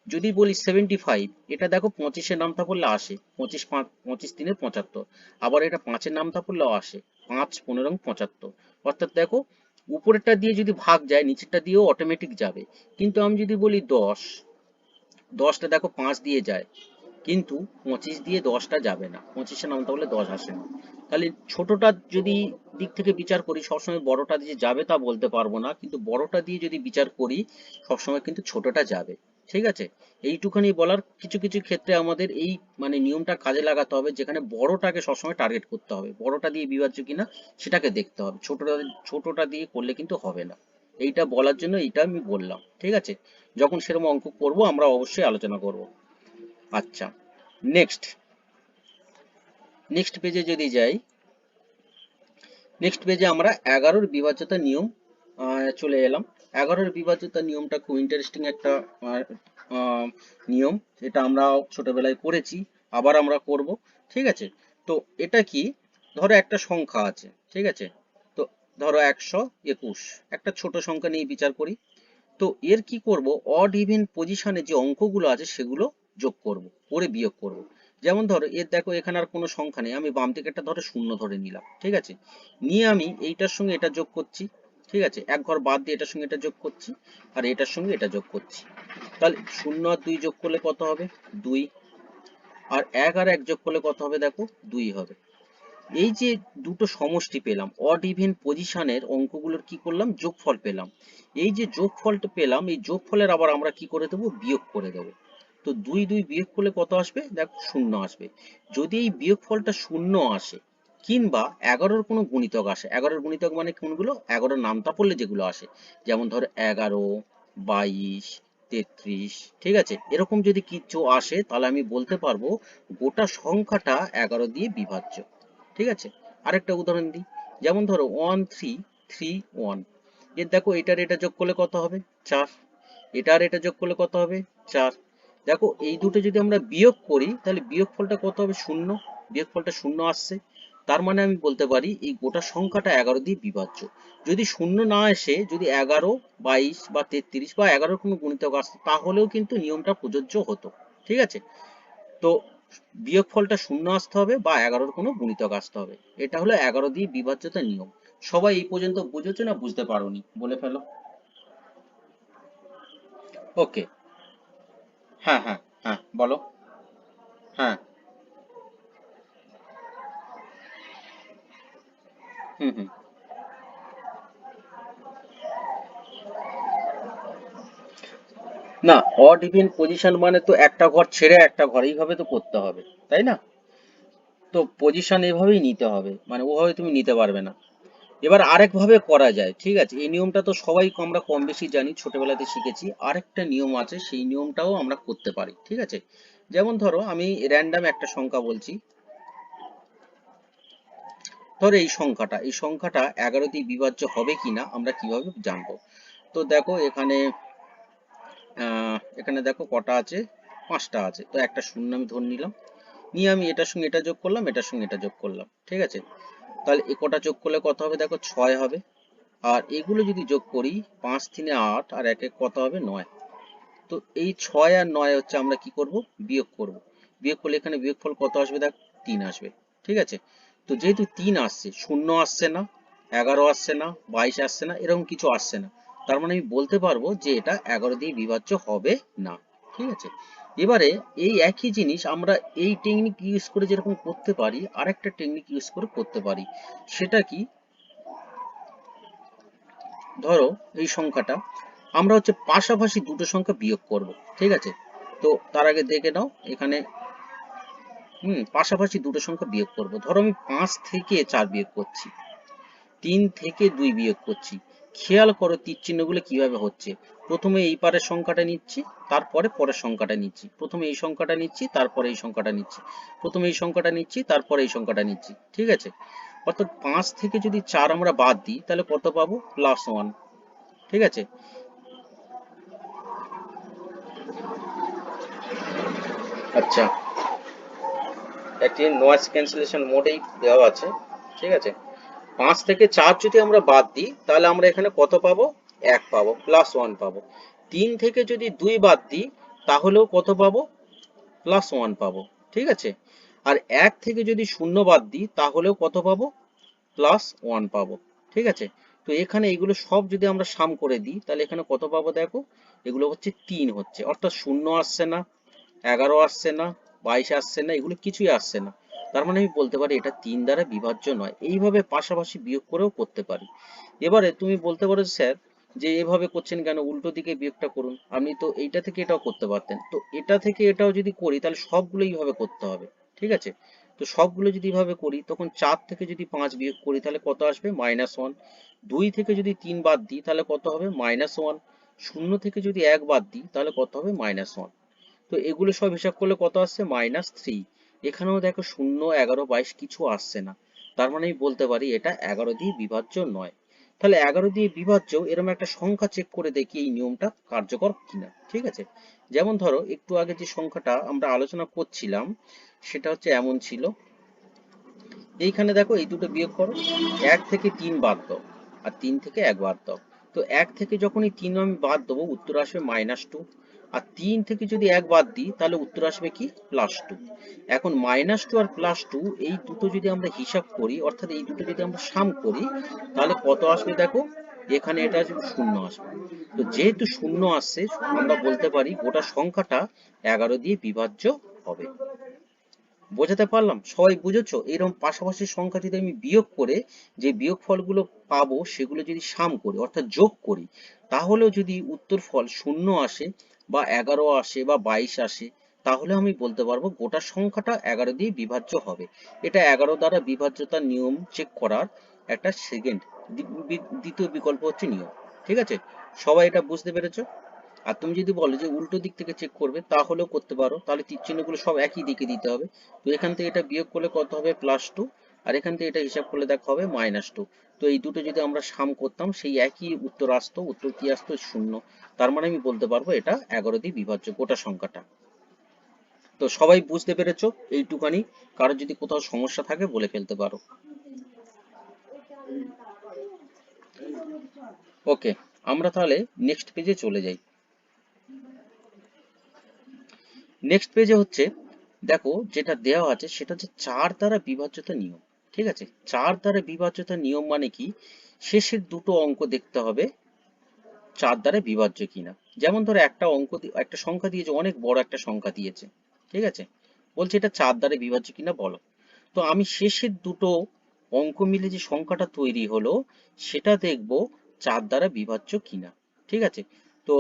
যদি বলি 75, এটা দেখো 25-এর নামতা পড়লে আসে, 25 5 25 3 75, আবার এটা 5-এর নামতা পড়লেও আসে, 5 15 75। অর্থাৎ দেখো উপরেরটা দিয়ে যদি ভাগ যায় নিচেরটা দিয়েও অটোমেটিক যাবে। কিন্তু আমি যদি বলি 10, 10টা দেখো 5 দিয়ে যায়, কিন্তু 25 দিয়ে 10টা যাবে না, 25-এর নামতা বললে 10 আসে না। তাহলে ছোটটা যদি দিক থেকে বিচার করি সবসময় বড়টা দিয়ে যাবে তা বলতে পারবো না, কিন্তু বড়টা দিয়ে যদি বিচার করি সবসময় কিন্তু ছোটটা যাবে। ঠিক আছে, এইটুখানি বলার, কিছু কিছু ক্ষেত্রে আমাদের এই মানে নিয়মটা কাজে লাগাতে হবে, যেখানে বড়টাকে সবসময় টার্গেট করতে হবে, বড়টা দিয়ে বিভাজ্য কিনা সেটাকে দেখতে হবে, ছোটটা দিয়ে করলে কিন্তু হবে না। এইটা বলার জন্য এইটা আমি বললাম। ঠিক আছে, যখন সেরকম অঙ্ক করব আমরা অবশ্যই আলোচনা করব। আচ্ছা, নেক্সট নেক্সট পেজে যদি যাই, নেক্সট পেজে আমরা 11-র বিভাজ্যতা নিয়ম চলে এলাম। 11-র বিভাজ্যতা নিয়মটা খুব ইন্টারেস্টিং একটা নিয়ম, এটা আমরা ছোটবেলায় করেছি, আবার আমরা করব। ঠিক আছে, তো এটা কি, ধরো একটা সংখ্যা আছে। ঠিক আছে, তো ধরো 121, একটা ছোট সংখ্যা নিয়ে বিচার করি। তো এর কি করব, অড ইভেন পজিশনে যে অঙ্কগুলো আছে সেগুলো যোগ করব, করে বিয়োগ করব। যেমন ধরো এর দেখো এখানে আর কোনো সংখ্যা নেই, আমি বাম দিকেরটা ধরো শূন্য ধরে নিলাম। ঠিক আছে, নিয়ে আমি এইটার সঙ্গে এটা যোগ করছি। ঠিক আছে, এক ঘর বাদ দিয়ে এটার সঙ্গে এটা যোগ করছি, আর এটার সঙ্গে এটা যোগ করছি। তাহলে 0 আর 2 যোগ করলে কত হবে? 2। আর 1 আর 1 যোগ করলে কত হবে? দেখো 2 হবে। এই যে দুটো সমষ্টি পেলাম, অড ইভেন পজিশনের অঙ্কগুলোর কি করলাম, যোগফল পেলাম। এই যে যোগফলটা পেলাম, এই যোগফলের আবার আমরা কি করে দেবো, বিয়োগ করে দেবো। তো 2 2 বিয়োগ করলে কত আসবে, দেখো 0 আসবে। যদি এই বিয়োগফলটা 0 আসে কিংবা 11-র কোনো গুণিতক আসে, 11-র গুণিতক মানে কোনগুলো, 11-র নামতা পড়লে যেগুলো আসে, যেমন ধরো 11, 22, 33, ঠিক আছে, এরকম যদি কিছু আসে তাহলে আমি বলতে পারবো গোটা সংখ্যাটা 11 দিয়ে বিভাজ্য। ঠিক আছে, আরেকটা উদাহরণ দিই, যেমন ধরো 1331, এর দেখো এটার এটা যোগ করলে কত হবে, 4, এটার এটা যোগ করলে কত হবে, 4। দেখো এই দুটো যদি আমরা বিয়োগ করি তাহলে বিয়োগফলটা কত হবে, 0, বিয়োগফলটা 0 আসছে। তার মানে আমি বলতে পারি এই গোটা সংখ্যাটা 11 দিয়ে বিভাজ্য। যদি 0 না এসে যদি 11, 22 বা 33 বা 11-র কোনো গুণিতক আসতো তাহলেও কিন্তু নিয়মটা প্রযোজ্য হতো। ঠিক আছে, তো বিয়োগফলটা 0 আসতে হবে বা 11-র কোনো গুণিতক আসতে হবে, এটা হলো 11 দিয়ে বিভাজ্যতার নিয়ম। সবাই এই পর্যন্ত বুঝেছো না বুঝতে পারোনি, বলে ফেলো। ওকে, হ্যাঁ হ্যাঁ হ্যাঁ বলো। হ্যাঁ, হুম হুম। না, অড ইভেন পজিশন মানে তো একটা ঘর ছেড়ে একটা ঘর, এইভাবে তো করতে হবে, তাই না? তো পজিশন এভাবেই নিতে হবে, মানে ওভাবে তুমি নিতে পারবে না। এবার আরেক ভাবে করা যায়, ঠিক আছে, এই নিয়মটা তো সবাই আমরা কম বেশি জানি, ছোটবেলাতে শিখেছি। আরেকটা নিয়ম আছে, সেই নিয়মটাও আমরা করতে পারি, ঠিক আছে। যেমন ধরো আমি র্যান্ডাম একটা সংখ্যা বলছি, ধরো এই সংখ্যাটা 11 দিয়ে বিভাজ্য হবে কিনা আমরা কিভাবে জানবো। তো দেখো এখানে এখানে দেখো কটা আছে, 5টা আছে, তো একটা শূন্য আমি ধরে নিলাম, নিয়ে আমি এটার সঙ্গে এটা যোগ করলাম, এটার সঙ্গে এটা যোগ করলাম, ঠিক আছে। তাহলে এ কটা যোগ করলে কত হবে, দেখো 6 হবে। আর এগুলো যদি যোগ করি, 5 3 8 আর 1 কত হবে, 9। তো এই 6 আর 9 হচ্ছে আমরা কি করব, বিয়োগ করব। বিয়োগ করলে এখানে বিয়োগফল কত আসবে, দেখ 3 আসবে। ঠিক আছে, তো যেহেতু 3 আসছে, 0 আসছে না, 11 আসছে না, 22 আসছে না, এরকম কিছু আসছে না, তার মানে আমি বলতে পারবো যে এটা 11 দিয়ে বিভাজ্য হবে না। ঠিক আছে, এবারে এই একই জিনিস আমরা এই টেকনিক ইউজ করে যেরকম করতে পারি, আরেকটা টেকনিক ইউজ করে করতে পারি। সেটা কি, ধরো এই সংখ্যাটা আমরা হচ্ছে পাশাপাশি দুটো সংখ্যা বিয়োগ করব। ঠিক আছে, তো তার আগে দেখে নাও এখানে, পাশাপাশি দুটো সংখ্যা বিয়োগ করব। ধরো আমি 5 থেকে 4 বিয়োগ করছি, 3 থেকে 2 বিয়োগ করছি। খেয়াল করো তীর চিহ্নগুলো কিভাবে হচ্ছে। প্রথমে এই পারের সংখ্যাটা নিচ্ছি, তারপরে পরের সংখ্যাটা নিচ্ছি, প্রথমে এই সংখ্যাটা নিচ্ছি, তারপরে এই সংখ্যাটা নিচ্ছি, প্রথমে এই সংখ্যাটা নিচ্ছি, তারপরে এই সংখ্যাটা নিচ্ছি। ঠিক আছে, অর্থাৎ 5 থেকে যদি 4 আমরা বাদ দিই তাহলে কত পাবো, +1। ঠিক আছে, আচ্ছা, একটি নয়েজ ক্যান্সেলেশন মোডেই দেওয়া আছে। ঠিক আছে, 5 থেকে 4 যদি আমরা বাদ দিই তাহলে আমরা এখানে কত পাবো, 1 পাবো, +1 পাবো। 3 থেকে যদি 2 বাদ দিই তাহলেও কত পাবো, +1 পাবো। ঠিক আছে, আর 1 থেকে যদি 0 বাদ দিই তাহলেও কত পাবো, +1 পাবো। ঠিক আছে, তো এখানে এগুলো সব যদি আমরা সাম করে দিই তাহলে এখানে কত পাবো, দেখো এগুলো হচ্ছে 3 হচ্ছে, অর্থাৎ 0 আসছে না, 11 আসছে না, 22 আসছে না, এগুলো কিছুই আসছে না। তার মানে আমি বলতে পারি এটা 3 দ্বারা বিভাজ্য নয়। এইভাবে পাশাপাশি বিয়োগ করেও করতে পারি। এবারে তুমি বলতে পারো স্যার যে এভাবে করছেন কেন, উল্টো দিকে বিয়োগটা করুন, আপনি তো এইটা থেকে এটাও করতে পারতেন। তো এটা থেকে এটাও যদি করি তাহলে সবগুলো এইভাবে করতে হবে। ঠিক আছে, তো সবগুলো যদি এইভাবে করি তখন 4 থেকে যদি 5 বিয়োগ করি তাহলে কত আসবে, -1। 2 থেকে যদি 3 বাদ দিই তাহলে কত হবে, -1। 0 থেকে যদি 1 বাদ দিই তাহলে কত হবে, -1। তো এগুলো সব হিসাব করলে কত আসছে, -3। এখানেও দেখো 0, 11, 22 কিছু আসছে না, তার মানে আমি বলতে পারি এটা 11 দিয়ে বিভাজ্য নয়। তাহলে 11 দিয়ে বিভাজ্য এরকম একটা সংখ্যা চেক করে দেখি এই নিয়মটা কার্যকর কিনা। ঠিক আছে, যেমন ধরো একটু আগে যে সংখ্যাটা আমরা আলোচনা করছিলাম সেটা হচ্ছে এমন ছিল, এইখানে দেখো এই দুটো বিয়োগ করো, 1 থেকে 3 বাদ দাও আর 3 থেকে 1 বাদ দাও। তো 1 থেকে যখনই 3 আমি বাদ দেবো উত্তর আসবে -2, আর 3 থেকে যদি 1 বাদ দিই তাহলে উত্তর আসবে কি, +2। এখন -2 আর +2 এই দুটো যদি আমরা হিসাব করি, অর্থাৎ এই দুটো যদি আমরা সাম করি তাহলে কত আসবে, দেখো এখানে এটা আসবে 0 আসবে। তো যেহেতু 0 আসছে আমরা বলতে পারি গোটা সংখ্যাটা 11 দিয়ে বিভাজ্য হবে। বোঝাতে পারলাম? সবাই বুঝেছো? এরকম পাশাপাশি সংখ্যা যদি আমি বিয়োগ করে যে বিয়োগ ফলগুলো পাবো সেগুলো যদি সাম করি অর্থাৎ যোগ করি, তাহলেও যদি উত্তর ফল 0 আসে বা 11 আসে বা 22 আসে, তাহলে আমি বলতে পারবো গোটা সংখ্যাটা 11 দিয়ে বিভাজ্য হবে। এটা 11 দ্বারা বিভাজ্যতার নিয়ম চেক করার একটা সেকেন্ড দ্বিতীয় বিকল্প হচ্ছে নিয়ম। ঠিক আছে? সবাই এটা বুঝতে পেরেছো? আর তুমি যদি বলো যে উল্টো দিক থেকে চেক করবে, তাহলেও করতে পারো। তাহলে তীর চিহ্নগুলো সব একই দিকে দিতে হবে। তো এখান থেকে এটা বিয়োগ করলে কত হবে? +2। আর এখান থেকে এটা হিসাব করলে দেখা হবে -2। তো এই দুটো যদি আমরা সাম করতাম সেই একই উত্তর আসতো। উত্তর কি আসতো? 0। তার মানে আমি বলতে পারবো এটা 11 দিয়ে বিভাজ্য গোটা সংখ্যাটা। তো সবাই বুঝতে পেরেছো এইটুকানি? কারোর যদি কোথাও সমস্যা থাকে বলে ফেলতে পারো। ওকে, আমরা তাহলে নেক্সট পেজে চলে যাই। নেক্সট পেজে হচ্ছে, দেখো যেটা দেওয়া আছে সেটা হচ্ছে 4 দ্বারা বিভাজ্যতা নিয়ম। ঠিক আছে? 4 দ্বারা বিভাজ্যতা নিয়ম মানে কি? শেষের দুটো অঙ্ক দেখতে হবে 4 দ্বারা বিভাজ্য কিনা। যেমন ধরো একটা একটা সংখ্যা দিয়েছে, অনেক বড় একটা সংখ্যা দিয়েছে। ঠিক আছে? বলছে এটা 4 দ্বারা বিভাজ্য কিনা বলো। তো আমি শেষের দুটো অঙ্ক মিলে যে সংখ্যাটা তৈরি হলো সেটা দেখব 4 দ্বারা বিভাজ্য কিনা। ঠিক আছে? তো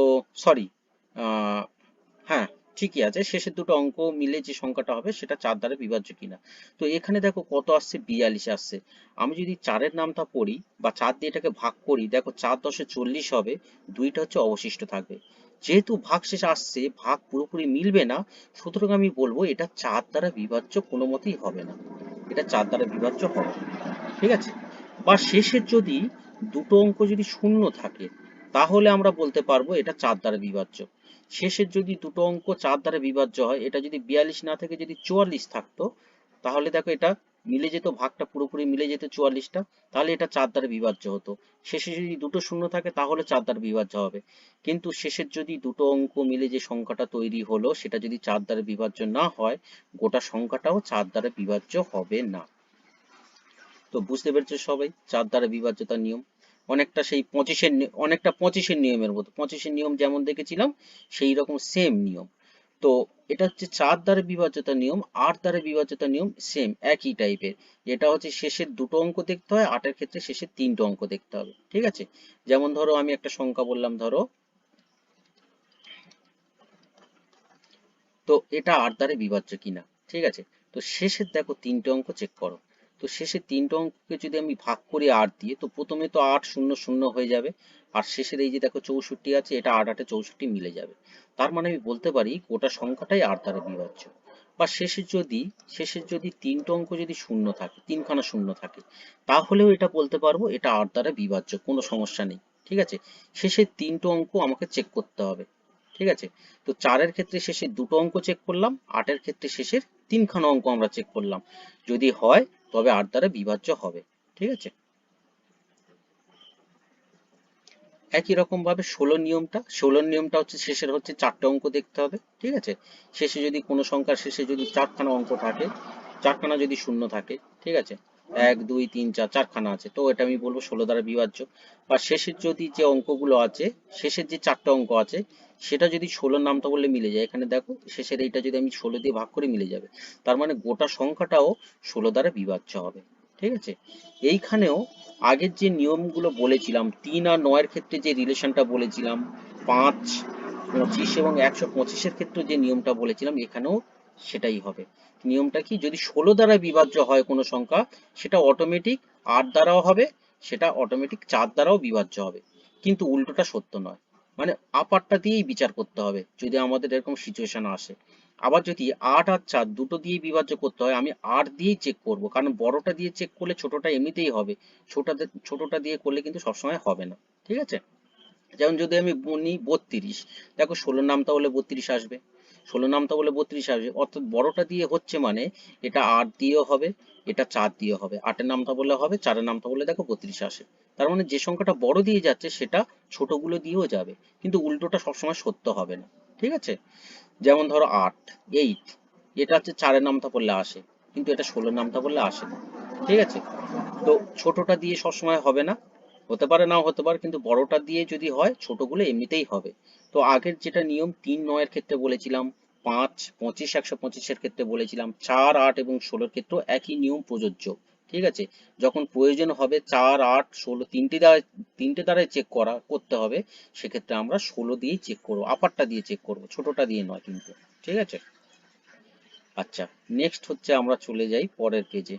সরি, হ্যাঁ, ঠিকই আছে, শেষের দুটো অঙ্ক মিলে যে সংখ্যাটা হবে সেটা 4 দ্বারা বিভাজ্য কিনা। তো এখানে দেখো কত আসছে? 42 আসছে। আমি যদি 4 এর নামটা পড়ি বা 4 দিয়ে এটাকে ভাগ করি, দেখো 4 10 40 হবে, 2টা হচ্ছে অবশিষ্ট থাকবে। যেহেতু ভাগশেষ আসছে, ভাগ পুরোপুরি মিলবে না, সুতরাং আমি বলবো এটা 4 দ্বারা বিভাজ্য কোনো মতেই হবে না। এটা 4 দ্বারা বিভাজ্য হবে না। ঠিক আছে? বা শেষের যদি দুটো অঙ্ক যদি শূন্য থাকে, তাহলে আমরা বলতে পারবো এটা 4 দ্বারা বিভাজ্য। শেষের যদি দুটো অঙ্ক 4 দ্বারা বিভাজ্য হয়, এটা যদি 42 না থেকে যদি 44 থাকতো, তাহলে দেখো এটা মিলে যেত, ভাগটা পুরোপুরি মিলে যেত 44টা, তাহলে এটা 4 দ্বারা বিভাজ্য হতো। শেষে যদি দুটো শূন্য থাকে তাহলে 4 দ্বারা বিভাজ্য হবে। কিন্তু শেষের যদি দুটো অঙ্ক মিলে যে সংখ্যাটা তৈরি হলো সেটা যদি 4 দ্বারা বিভাজ্য না হয়, গোটা সংখ্যাটাও 4 দ্বারা বিভাজ্য হবে না। তো বুঝতে পেরেছো সবাই 4 দ্বারা বিভাজ্যতার নিয়ম? অনেকটা সেই 25-এর নিয়মের মতো। 25-এর নিয়ম যেমন দেখেছিলাম সেই রকম সেম নিয়ম। তো এটা হচ্ছে 4 দ্বারা বিভাজ্যতার নিয়ম। 8 দ্বারা বিভাজ্যতার নিয়ম সেম একই টাইপের। এটা হচ্ছে শেষের দুটো অঙ্ক দেখতে হয়, 8 এর ক্ষেত্রে শেষের তিনটে অঙ্ক দেখতে হবে। ঠিক আছে? যেমন ধরো আমি একটা সংখ্যা বললাম, ধরো তো এটা 8 দ্বারা বিভাজ্য কিনা। ঠিক আছে? তো শেষের দেখো তিনটে অঙ্ক চেক করো। তো শেষের তিনটে অঙ্ককে যদি আমি ভাগ করি 8 দিয়ে, তো প্রথমে তো 8 0 0 হয়ে যাবে। আর শেষের এই যে দেখো 64 আছে, এটা 8 8 এ 64 মিলে যাবে। তার মানে আমি বলতে পারি গোটা সংখ্যাটাই 8 দ্বারা বিভাজ্য। বা শেষের যদি তিনটে অঙ্ক যদি শূন্য থাকে, তিনখানা শূন্য থাকে, তাহলেও এটা বলতে পারবো এটা 8 দ্বারা বিভাজ্য, কোনো সমস্যা নেই। ঠিক আছে? শেষের তিনটে অঙ্ক আমাকে চেক করতে হবে। ঠিক আছে? তো 4 এর ক্ষেত্রে শেষের দুটো অঙ্ক চেক করলাম, 8 এর ক্ষেত্রে শেষের তিনখানা অঙ্ক আমরা চেক করলাম। যদি হয় তবে 8 দ্বারা বিভাজ্য হবে। ঠিক আছে? একই রকম ভাবে 16 নিয়মটা হচ্ছে শেষের হচ্ছে 4টে অঙ্ক দেখতে হবে। ঠিক আছে? শেষে যদি কোনো সংখ্যার শেষে যদি 4খানা অঙ্ক থাকে, 4খানা যদি শূন্য থাকে, ঠিক আছে, 1 2 3 4, 4খানা আছে, তো এটা আমি বলবো 16 দ্বারা বিভাজ্য। বা শেষের যদি যে অঙ্কগুলো আছে, শেষের যে 4টে অঙ্ক আছে সেটা যদি 16 নামতা বললে মিলে যায়, এখানে দেখো শেষের এইটা যদি আমি 16 দিয়ে ভাগ করে মিলে যাবে। তার মানে গোটা সংখ্যাটাও 16 দ্বারা বিভাজ্য হবে। ঠিক আছে? এইখানেও আগের যে নিয়মগুলো বলেছিলাম, 3 আর 9 এর ক্ষেত্রে যে রিলেশনটা বলেছিলাম, 5 25 এবং 125 এর ক্ষেত্রে যে নিয়মটা বলেছিলাম, এখানেও সেটাই হবে। নিয়মটা কি? যদি 16 দ্বারা বিভাজ্য হয় কোনো সংখ্যা, সেটা অটোমেটিক 8 দ্বারাও হবে, সেটা অটোমেটিক 4 দ্বারাও বিভাজ্য হবে। কিন্তু উল্টোটা সত্য নয়। মানে আপারটা দিয়েই বিচার করতে হবে যদি আমাদের এরকম সিচুয়েশন আসে। আবার যদি 8 আর 4 দুটো দিয়েই বিভাজ্য করতে হয়, আমি 8 দিয়েই চেক করব, কারণ বড়টা দিয়ে চেক করলে ছোটটা এমনিতেই হবে। ছোটটা দিয়ে করলে কিন্তু সবসময় হবে না। ঠিক আছে? যেমন যদি আমি নিই 32, দেখো 16 নামতা হলে 32 আসবে, 16 নামতা হলে 32 আসবে, অর্থাৎ বড়টা দিয়ে হচ্ছে মানে এটা 8 দিয়েও হবে, এটা 4 দিয়েও হবে। 8 এর নামতা বললে হবে, 4 এর নামতা বললে দেখো 32 আসে। তার মানে যে সংখ্যাটা বড় দিয়ে যাচ্ছে সেটা ছোটগুলো দিয়েও যাবে, কিন্তু উল্টোটা সবসময় সত্য হবে না। ঠিক আছে? যেমন ধরো 8, এটা হচ্ছে 4 এর নামতা পড়লে আসে, কিন্তু এটা 16 নামতা বললে আসে না। ঠিক আছে? তো ছোটটা দিয়ে সবসময় হবে না, হতে পারে নাও হতে পারে, কিন্তু বড়টা দিয়ে যদি হয় ছোটগুলো এমনিতেই হবে। তো আগের যেটা নিয়ম 3 9 এর ক্ষেত্রে বলেছিলাম, 5, 25, 125 এর ক্ষেত্রে বলেছিলাম 4, 8 এবং 16 এর ক্ষেত্রেও একই নিয়ম প্রযোজ্য। ঠিক আছে, যখন প্রয়োজন হবে 4, 8, 16 তিনটে দ্বারাই চেক করতে হবে, সেক্ষেত্রে আমরা 16 দিয়েই চেক করবো, আপারটা দিয়ে চেক করবো, ছোটটা দিয়ে নয় কিন্তু। ঠিক আছে, আচ্ছা নেক্সট হচ্ছে আমরা চলে যাই পরের পেজে।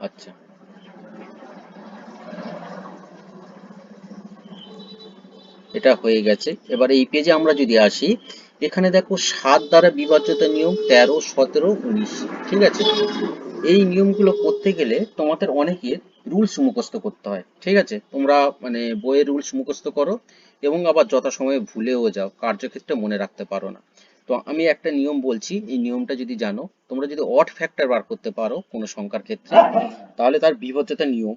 আচ্ছা, এটা হয়ে গেছে। এবার এই পেজে আমরা যদি আসি, এখানে দেখো 7 দ্বারা বিভাজ্যতা নিয়ম 13, 17, 19। ঠিক আছে, এই নিয়মগুলো করতে গেলে তোমাদের অনেকের রুলস মুখস্থ করতে হয়। ঠিক আছে, তোমরা মানে বইয়ের রুলস মুখস্থ করো এবং আবার যথাসময়ে ভুলেও যাও, কার্যক্ষেত্রে মনে রাখতে পারো না। তো আমি একটা নিয়ম বলছি, এই নিয়মটা যদি জানো, তোমরা যদি অড ফ্যাক্টর বার করতে পারো কোনো সংখ্যার ক্ষেত্রে, তাহলে তার বিভাজ্যতা নিয়ম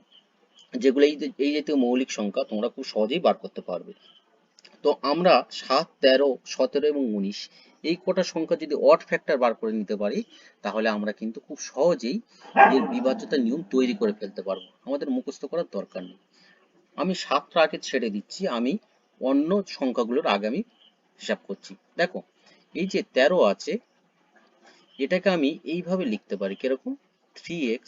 যেগুলো এই জাতীয় মৌলিক সংখ্যা তোমরা খুব সহজেই বার করতে পারবে। তো আমরা 7, 13, 17 এবং 19 এই কটা সংখ্যা যদি অড ফ্যাক্টর বার করে নিতে পারি, তাহলে আমরা কিন্তু খুব সহজেই এর বিভাজ্যতার নিয়ম তৈরি করে ফেলতে পারবো, আমাদের মুখস্থ করার দরকার নেই। আমি 7টা আগে ছেড়ে দিচ্ছি, আমি অন্য সংখ্যাগুলোর আগে আমি হিসাব করছি। দেখো এই যে 13 আছে, এটাকে আমি এইভাবে লিখতে পারি, কিরকম, 3x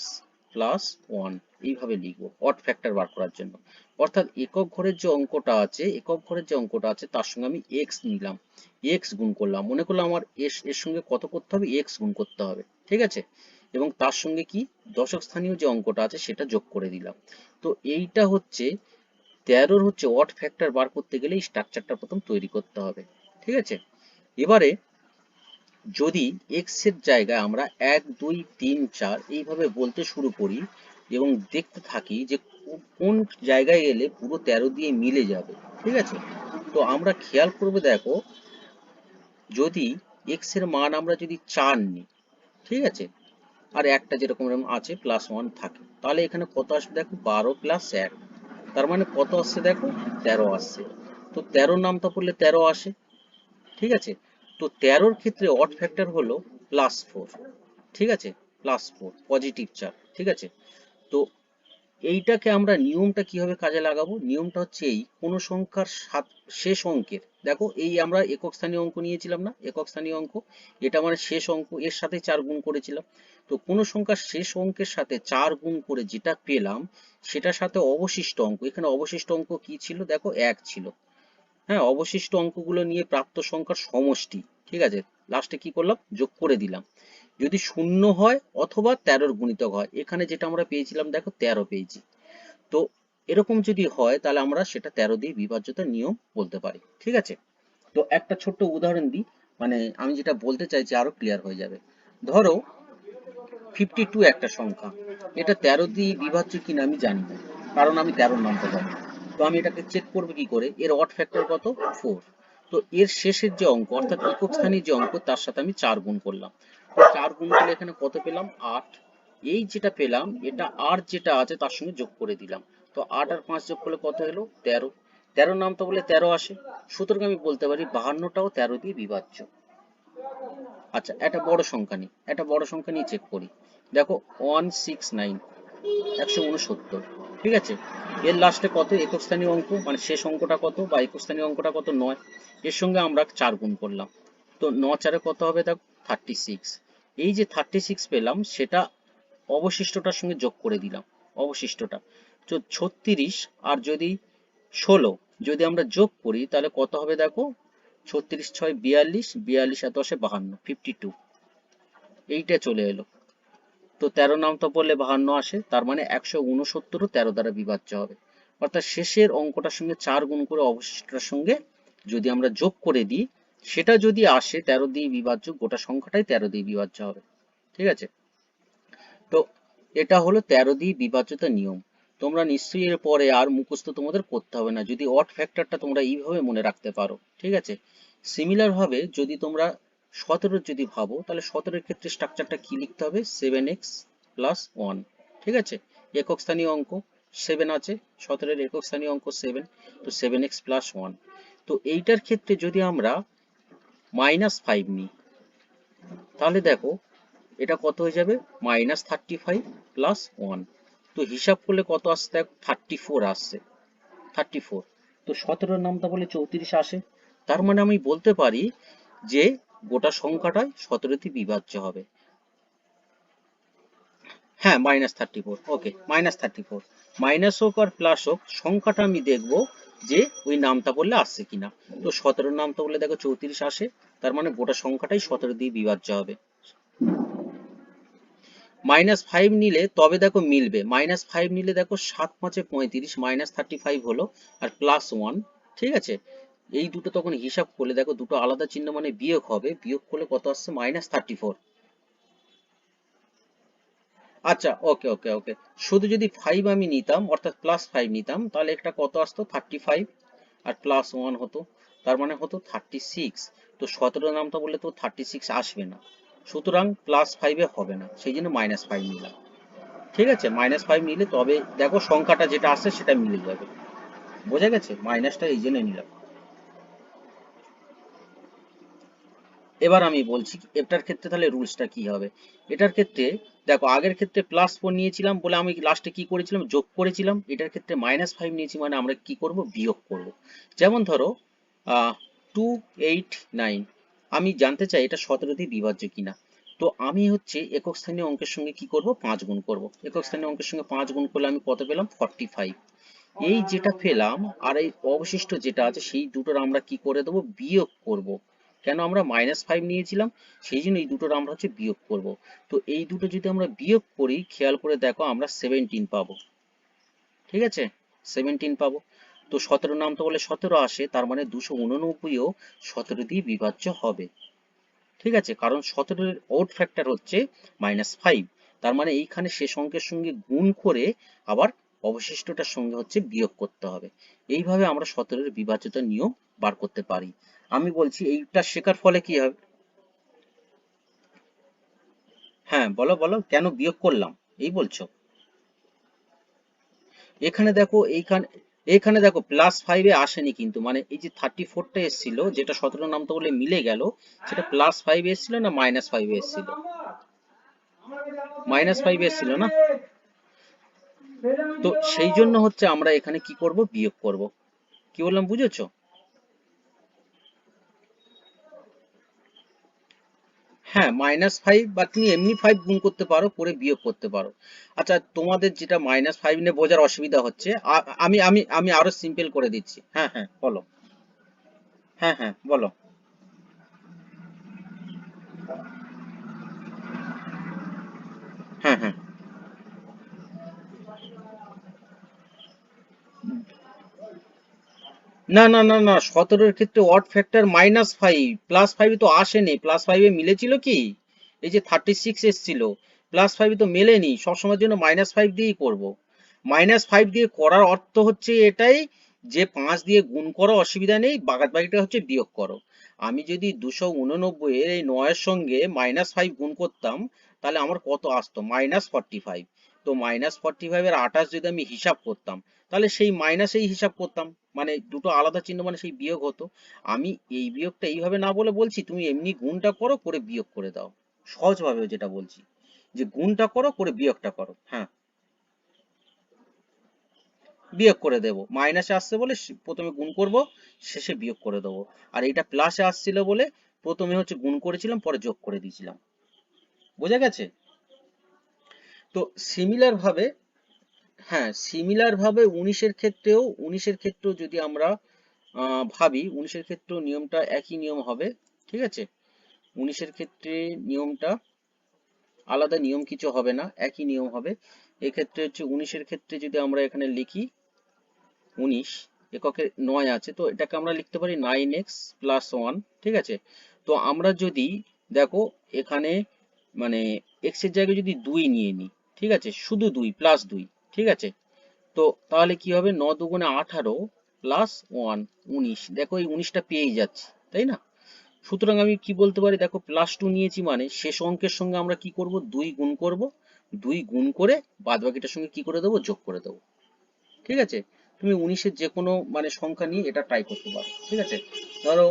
প্লাস 1, এইভাবে লিখবো অড ফ্যাক্টর বার করার জন্য। অর্থাৎ একক ঘরের যে অঙ্কটা আছে, তার সঙ্গে আমি x নিলাম, x গুণ করলাম, মনে করলাম আমার এর সঙ্গে কত করতে হবে, x গুণ করতে হবে। ঠিক আছে, এবং তার সঙ্গে কি দশক স্থানীয় যে অঙ্কটা আছে সেটা যোগ করে দিলাম। তো এইটা হচ্ছে 13 হচ্ছে অড ফ্যাক্টর বার করতে গেলে এই স্ট্রাকচারটা প্রথম তৈরি করতে হবে। ঠিক আছে, এবারে যদি x এর জায়গায় আমরা 1, 2, 3, 4 এইভাবে বলতে শুরু করি এবং দেখতে থাকি যে কোন জায়গায় গেলে পুরো 13 দিয়ে মিলে যাবে। ঠিক আছে, তো আমরা খেয়াল করবে, দেখো যদি x এর মান আমরা যদি 4 নিই, ঠিক আছে, আর একটা যেরকম আছে প্লাস 1 থাকে, তাহলে এখানে কত আসবে দেখো, 12 প্লাস 1, তার মানে কত আসছে দেখো, 13 আসছে। তো 13 নামটা পড়লে 13 আসে। ঠিক আছে, তো 13 ক্ষেত্রে অড ফ্যাক্টর হলো +4। ঠিক আছে, +4 পজিটিভ চার। ঠিক আছে, তো এইটাকে আমরা নিয়মটা কিভাবে কাজে লাগাবো, নিয়মটা হচ্ছে এই, কোন সংখ্যার শেষ অঙ্কের, দেখো এই আমরা একক স্থানীয় অঙ্ক নিয়েছিলাম না, একক স্থানীয় অঙ্ক, এটা মানে শেষ অঙ্ক, এর সাথে 4 গুণ করেছিলাম। তো কোন সংখ্যার শেষ অঙ্কের সাথে 4 গুণ করে যেটা পেলাম, সেটার সাথে অবশিষ্ট অঙ্ক, এখানে অবশিষ্ট অঙ্ক কি ছিল দেখো, 1 ছিল। হ্যাঁ, অবশিষ্ট অঙ্কগুলো নিয়ে প্রাপ্ত সংখ্যার সমষ্টি। ঠিক আছে, লাস্টে কি করলাম, যোগ করে দিলাম। যদি শূন্য হয় অথবা 13 গুণিতক হয়, এখানে যেটা আমরা পেয়েছিলাম দেখো 13 পেয়েছি। তো এরকম যদি হয় তাহলে আমরা সেটা 13 দিয়ে বিভাজ্যতার নিয়ম বলতে পারি। ঠিক আছে, তো একটা ছোট্ট উদাহরণ দিই, মানে আমি যেটা বলতে চাইছি আরো ক্লিয়ার হয়ে যাবে। ধরো 52 একটা সংখ্যা, এটা 13 দিয়ে বিভাজ্য কিনা আমি জানি না, কারণ আমি 13 নামটা জানি। তো আমি এটাকে চেক করবো কি করে, এর অড ফ্যাক্টর কত, 4। তো এর শেষের যে অঙ্ক অর্থাৎ একক স্থানীয় যে অঙ্ক, তার সাথে আমি 4 গুণ করলাম। তো 4 গুণ করলে এখানে কত পেলাম, 8। এই যেটা পেলাম এটা আর যেটা আছে তার সঙ্গে যোগ করে দিলাম। তো 8 আর 5 যোগ করলে কত হলো, 13। 13 নামটা বলে 13 আসে, সুতরাং আমি বলতে পারি 52টাও 13 দিয়ে বিভাজ্য। আচ্ছা, একটা বড় সংখ্যা নিই, চেক করি। দেখো 169, 169। ঠিক আছে, এর লাস্টে কত, একক স্থানীয় অঙ্ক মানে শেষ অঙ্কটা কত বা একক স্থানীয় অঙ্কটা কত, 9। এর সঙ্গে আমরা 4 গুণ করলাম। তো 9 4 কত হবে দেখো, 36। এই যে 36 পেলাম, সেটা অবশিষ্টটার সঙ্গে যোগ করে দিলাম, অবশিষ্টটা তো 36। আর যদি 16 যদি আমরা যোগ করি তাহলে কত হবে দেখো, 36 6 42, 42 আর 10 52, 52। এইটা চলে এলো। তো 13 নামটা পড়লে 52 আসে, তার মানে 169ও 13 দ্বারা বিভাজ্য হবে। অর্থাৎ শেষের অঙ্কটার সঙ্গে 4 গুণ করে অবশিষ্টটার সঙ্গে যদি আমরা যোগ করে দিই, সেটা যদি আসে 13 দিয়ে বিভাজ্য, গোটা সংখ্যাটাই 13 দিয়ে বিভাজ্য হবে। ঠিক আছে, তো এটা হলো 13 দিয়ে বিভাজ্যতার নিয়ম। তোমরা নিশ্চয়ই এর পরে আর মুখস্থ তোমাদের করতে হবে না, যদি অড ফ্যাক্টরটা তোমরা এইভাবে মনে রাখতে পারো। ঠিক আছে, সিমিলার ভাবে যদি তোমরা 17 যদি ভাবো, তাহলে 17 এর ক্ষেত্রে স্ট্রাকচারটা কি লিখতে হবে, 7x প্লাস 1। ঠিক আছে, একক স্থানীয় অঙ্ক 7 আছে, 17 এর একক স্থানীয় অঙ্ক 7, তো 7x প্লাস 1। তো এইটার ক্ষেত্রে যদি আমরা -5 নিই, তাহলে দেখো এটা কত হয়ে যাবে, -35 প্লাস 1। তো হিসাব করলে কত আসছে দেখো, 34 আসছে, 34। তো 17 নামতা বলে 34 আসে, তার মানে আমি বলতে পারি যে গোটা সংখ্যাটাই 17 দিয়ে বিভাজ্য হবে। হ্যাঁ, -34, ওকে, -34, মাইনাস হোক আর প্লাস হোক, সংখ্যাটা আমি দেখব যে ওই নামতা বললে আসছে কিনা। তো 17 নামতা বললে দেখো 34 আসে, তার মানে গোটা সংখ্যাটাই 17 দিয়ে বিভাজ্য হবে। -5 নিলে তবে দেখো মিলবে, -5 নিলে দেখো 7 5 35, -35 হলো, আর +1, ঠিক আছে, এই দুটো তখন হিসাব করলে দেখো দুটো আলাদা চিহ্ন মানে বিয়োগ হবে, বিয়োগ করলে কত আসছে, -34। আচ্ছা, ওকে ওকে ওকে, শুধু যদি 5 আমি নিতাম অর্থাৎ +5 নিতাম তাহলে একটা কত আসতো, 35, আর +1 হতো, তার মানে হতো 36। তো 17 নামটা বললে তো 36 আসবে না, সুতরাং +5 এ হবে না, সেই জন্য -5 নিলাম। ঠিক আছে, -5 নিলে তবে দেখো সংখ্যাটা যেটা আসছে সেটা মিলে যাবে। বোঝা গেছে, মাইনাসটা এই জন্য নিলাম। এবার আমি বলছি এটার ক্ষেত্রে তাহলে রুলসটা কি হবে। এটার ক্ষেত্রে দেখো আগের ক্ষেত্রে +4 নিয়েছিলাম বলে আমি লাস্টে কি করেছিলাম, যোগ করেছিলাম। এটার ক্ষেত্রে -5 নিয়েছি মানে আমরা কি করব, বিয়োগ করব। যেমন ধরো 289, আমি জানতে চাই এটা 17 দিয়ে বিভাজ্য কিনা। তো আমি হচ্ছে একক স্থানীয় অঙ্কের সঙ্গে কি করব, 5 গুণ করব। একক স্থানীয় অঙ্কের সঙ্গে 5 গুণ করলে আমি কত পেলাম, 45। এই যেটা পেলাম আর এই অবশিষ্ট যেটা আছে সেই দুটোর আমরা কি করে দেবো, বিয়োগ করব। কেন, আমরা -5 নিয়েছিলাম, সেই জন্য এই দুটোর আমরা হচ্ছে বিয়োগ করব। তো এই দুটো যদি আমরা বিয়োগ করি, খেয়াল করে দেখো আমরা 17 পাবো। ঠিক আছে, 17 পাবো। তো 17 নাম তো বলে 17 আসে, তার মানে 289ও 17 দিয়ে বিভাজ্য হবে। ঠিক আছে, কারণ 17 এর আউট ফ্যাক্টর হচ্ছে -5, তার মানে এইখানে শেষ অঙ্কের সঙ্গে গুণ করে আবার অবশিষ্টটার সঙ্গে হচ্ছে বিয়োগ করতে হবে। এইভাবে আমরা 17 এর বিভাজ্যতার নিয়ম বার করতে পারি। আমি বলছি এইটা শেখার ফলে কি হবে। হ্যাঁ, বলো বলো কেন বিয়োগ করলাম, এই বলছো। এখানে দেখো এইখানে, এখানে দেখো +5 এ আসেনি কিন্তু, মানে এই যে 34টা এসেছিল যেটা 17 নামতা বলে মিলে গেল, সেটা +5 এসেছিল না -5 এসেছিল, -5 এসেছিল না। তো সেই জন্য হচ্ছে আমরা এখানে কি করব, বিয়োগ করব। কি বললাম বুঝেছো। হ্যাঁ, -5 বা তুমি এমনি 5 গুণ করতে পারো, করে বিয়োগ করতে পারো। আচ্ছা, তোমাদের যেটা -5 নিয়ে বোঝার অসুবিধা হচ্ছে, আমি আমি আমি আরো সিম্পল করে দিচ্ছি। হ্যাঁ হ্যাঁ বলো। হ্যাঁ হ্যাঁ বলো। হ্যাঁ হ্যাঁ, না না না না, 17 ক্ষেত্রে অড ফ্যাক্টর -5, +5 তো আসেনি, +5 মিলেছিল কি, এই যে 36 এসেছিল, +5 তো মেলেনি, সবসময়ের জন্য -5 দিয়েই করব। -5 দিয়ে করার অর্থ হচ্ছে এটাই যে 5 দিয়ে গুণ করো, অসুবিধা নেই, বাদ বাকিটা হচ্ছে বিয়োগ করো। আমি যদি 289 এর এই 9 এর সঙ্গে -5 গুণ করতাম, তাহলে আমার কত আসতো, -45। তো -45 এর 28 যদি আমি হিসাব করতাম, তাহলে সেই মাইনাসেই হিসাব করতাম, মানে দুটো আলাদা চিহ্ন মানে সেই বিয়োগ হতো। আমি এই বিয়োগটা এইভাবে না বলে বলছি তুমি এমনি গুণটা করো, করে বিয়োগ করে দাও, সহজভাবে যেটা বলছি, যে গুণটা করো করে বিয়োগটা করো। হ্যাঁ, বিয়োগ করে দেব, মাইনাসে আসছে বলে প্রথমে গুণ করব, শেষে বিয়োগ করে দেবো। আর এটা প্লাসে আসছিল বলে প্রথমে হচ্ছে গুণ করেছিলাম, পরে যোগ করে দিয়েছিলাম। বোঝা গেছে। তো সিমিলার ভাবে, হ্যাঁ সিমিলার ভাবে 19-এর ক্ষেত্রেও যদি আমরা ভাবি, 19-এর ক্ষেত্রেও নিয়মটা একই নিয়ম হবে। ঠিক আছে, 19-এর ক্ষেত্রে নিয়মটা আলাদা নিয়ম কিছু হবে না, একই নিয়ম হবে। এক্ষেত্রে হচ্ছে 19-এর ক্ষেত্রে যদি আমরা এখানে লিখি, 19 এককে 9 আছে, তো এটাকে আমরা লিখতে পারি 9x + 1। ঠিক আছে, তো আমরা যদি দেখো এখানে মানে x এর জায়গায় যদি 2 নিয়ে নিই, ঠিক আছে, শুধু 2 +2, ঠিক আছে, তো তাহলে কি হবে, 9 দুগুণে 18 + 1 19, দেখো এই 19টা পেয়েই যাচ্ছি, তাই না। সুতরাং আমি কি বলতে পারি, দেখো +2 নিয়েছি মানে শেষ অঙ্কের সঙ্গে আমরা কি করব, 2 গুণ করব, 2 গুণ করে বাদবাকিটার সঙ্গে কি করে দেবো, যোগ করে দেবো। ঠিক আছে, তুমি 19-এর যে কোনো মানে সংখ্যা নিয়ে এটা ট্রাই করতে পারো। ঠিক আছে, ধরো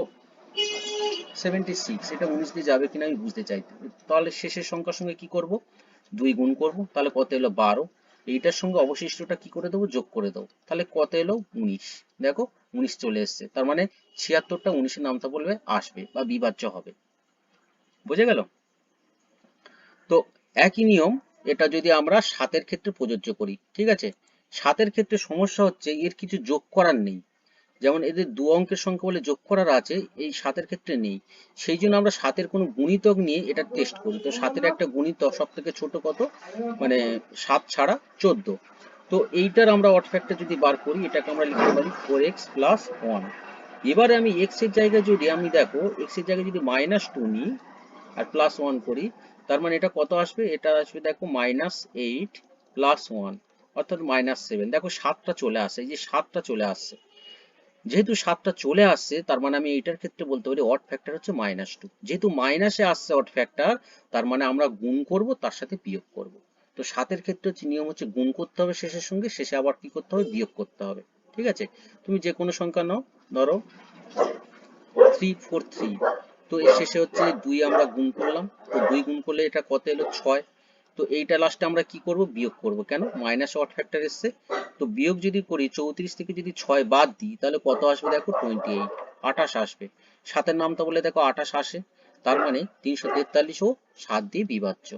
76, এটা 19 দিয়ে যাবে কিনা আমি বুঝতে চাই, তাহলে শেষের সংখ্যার সঙ্গে কি করব, 2 গুণ করব, তাহলে কত এলো, 12। এইটার সঙ্গে অবশিষ্টটা কি করে দেবো, যোগ করে দেবো। তাহলে কত এলো, 19। দেখো 19 চলে এসছে, তার মানে 76টা 19-এর নামতা বলবে আসবে বা বিভাজ্য হবে। বুঝে গেল? তো একই নিয়ম এটা যদি আমরা 7-এর ক্ষেত্রে প্রযোজ্য করি, ঠিক আছে। 7-এর ক্ষেত্রে সমস্যা হচ্ছে এর কিছু যোগ করার নেই, যেমন এদের 2 অঙ্কের সংখ্যা বলে যোগ করার আছে, এই 7-এর ক্ষেত্রে নেই। সেই জন্য আমরা 7-এর কোনো গুণিতক নিয়ে এটা টেস্ট করি। তো 7-এর একটা গুণিতক সব থেকে ছোট কত, মানে 7 ছাড়া 14। তো এইটার আমরা অড ফ্যাক্টর যদি বার করি, এটাকে আমরা লিখতে পারি 4x প্লাস 1। এবারে আমি x এর জায়গায় যদি আমি দেখো x এর জায়গায় যদি -2 নিই আর প্লাস 1 করি, তার মানে এটা কত আসবে, এটা আসবে দেখো -8 প্লাস 1 অর্থাৎ -7। দেখো 7টা চলে আসে, এই যে 7টা চলে আসছে, যেহেতু 7টা চলে আসছে তার মানে আমি এইটার ক্ষেত্রে বলতে পারি অড ফ্যাক্টর হচ্ছে -2। যেহেতু মাইনাসে আসছে অড ফ্যাক্টর, তার মানে আমরা গুণ করব, তার সাথে বিয়োগ করব। তো 7-এর ক্ষেত্রে হচ্ছে নিয়ম হচ্ছে গুণ করতে হবে শেষের সঙ্গে, শেষে আবার কি করতে হবে, বিয়োগ করতে হবে। ঠিক আছে, তুমি যে কোনো সংখ্যা নাও, ধরো 343, তো এর শেষে হচ্ছে 2 আমরা গুণ করলাম, তো 2 গুণ করলে এটা কত এলো, 6। তো এইটা লাস্টে আমরা কি করব, বিয়োগ করব, কেন, মাইনাস অড ফ্যাক্টর এসছে। তো বিয়োগ যদি করি 34 থেকে যদি 6 বাদ দিই, তাহলে কত আসবে দেখো 28, 28 আসবে। 7-এর নামটা বলে দেখো 28 আসে, তার মানে 343 ও 7 দিয়ে বিভাজ্য।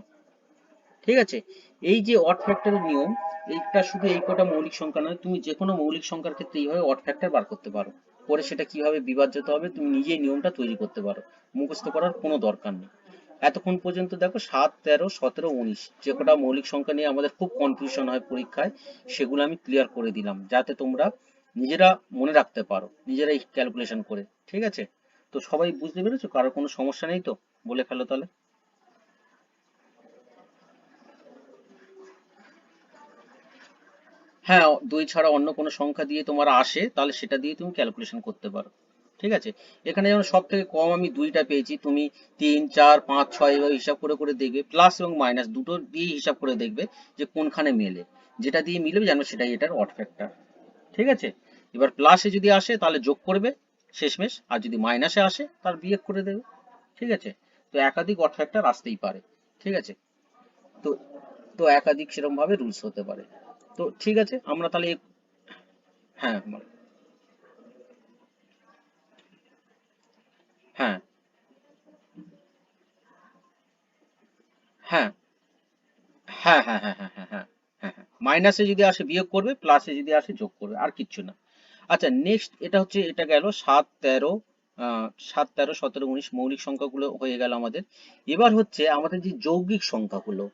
ঠিক আছে, এই যে অড ফ্যাক্টরের নিয়ম, এইটা শুধু এই কটা মৌলিক সংখ্যা নয়, তুমি যে কোনো মৌলিক সংখ্যার ক্ষেত্রে এইভাবে অড ফ্যাক্টর বার করতে পারো, করে সেটা কিভাবে বিভাজ্যত হবে তুমি নিজেই নিয়মটা তৈরি করতে পারো, মুখস্থ করার কোনো দরকার নেই। এতক্ষণ পর্যন্ত দেখো 7, 13, 17, 19 যে কটা মৌলিক সংখ্যা নিয়ে আমাদের খুব কনফিউশন হয় পরীক্ষায়, সেগুলো আমি ক্লিয়ার করে দিলাম যাতে তোমরা নিজেরা মনে রাখতে পারো, নিজেরাই ক্যালকুলেশন করে। ঠিক আছে, তো সবাই বুঝতে পেরেছো, কারোর কোনো সমস্যা নেই তো, বলে ফেলো তাহলে। হ্যাঁ, 2 ছাড়া অন্য কোনো সংখ্যা দিয়ে তোমার আসে, তাহলে সেটা দিয়ে তুমি ক্যালকুলেশন করতে পারো। ঠিক আছে, এখানে যেমন সব থেকে কম আমি 2টা পেয়েছি, তুমি 3, 4, 5, 6 এভাবে হিসাব করে করে দেখবে, প্লাস এবং মাইনাস দুটো দিয়ে হিসাব করে দেখবে যে কোনখানে মেলে, যেটা দিয়ে মিলবে জানবে সেটাই এটার অড ফ্যাক্টর। ঠিক আছে, এবার প্লাসে যদি আসে তাহলে যোগ করবে শেষমেশ, আর যদি মাইনাসে আসে তার বিয়োগ করে দেবে। ঠিক আছে, তো একাধিক অড ফ্যাক্টর আসতেই পারে। ঠিক আছে, তো তো একাধিক সেরকম ভাবে রুলস হতে পারে। তো ঠিক আছে, আমরা তাহলে হ্যাঁ হ্যাঁ হ্যাঁ হ্যাঁ হ্যাঁ হ্যাঁ হ্যাঁ হ্যাঁ হ্যাঁ হ্যাঁ হ্যাঁ, মাইনাসে যদি আসে বিয়োগ করবে, প্লাসে যদি আসে যোগ করবে, আর কিচ্ছু না। আচ্ছা নেক্সট, এটা হচ্ছে, এটা গেল 7, 13, 7, 13, 17, 19 মৌলিক সংখ্যাগুলো হয়ে গেল আমাদের। এবার হচ্ছে আমাদের যে যৌগিক সংখ্যাগুলো,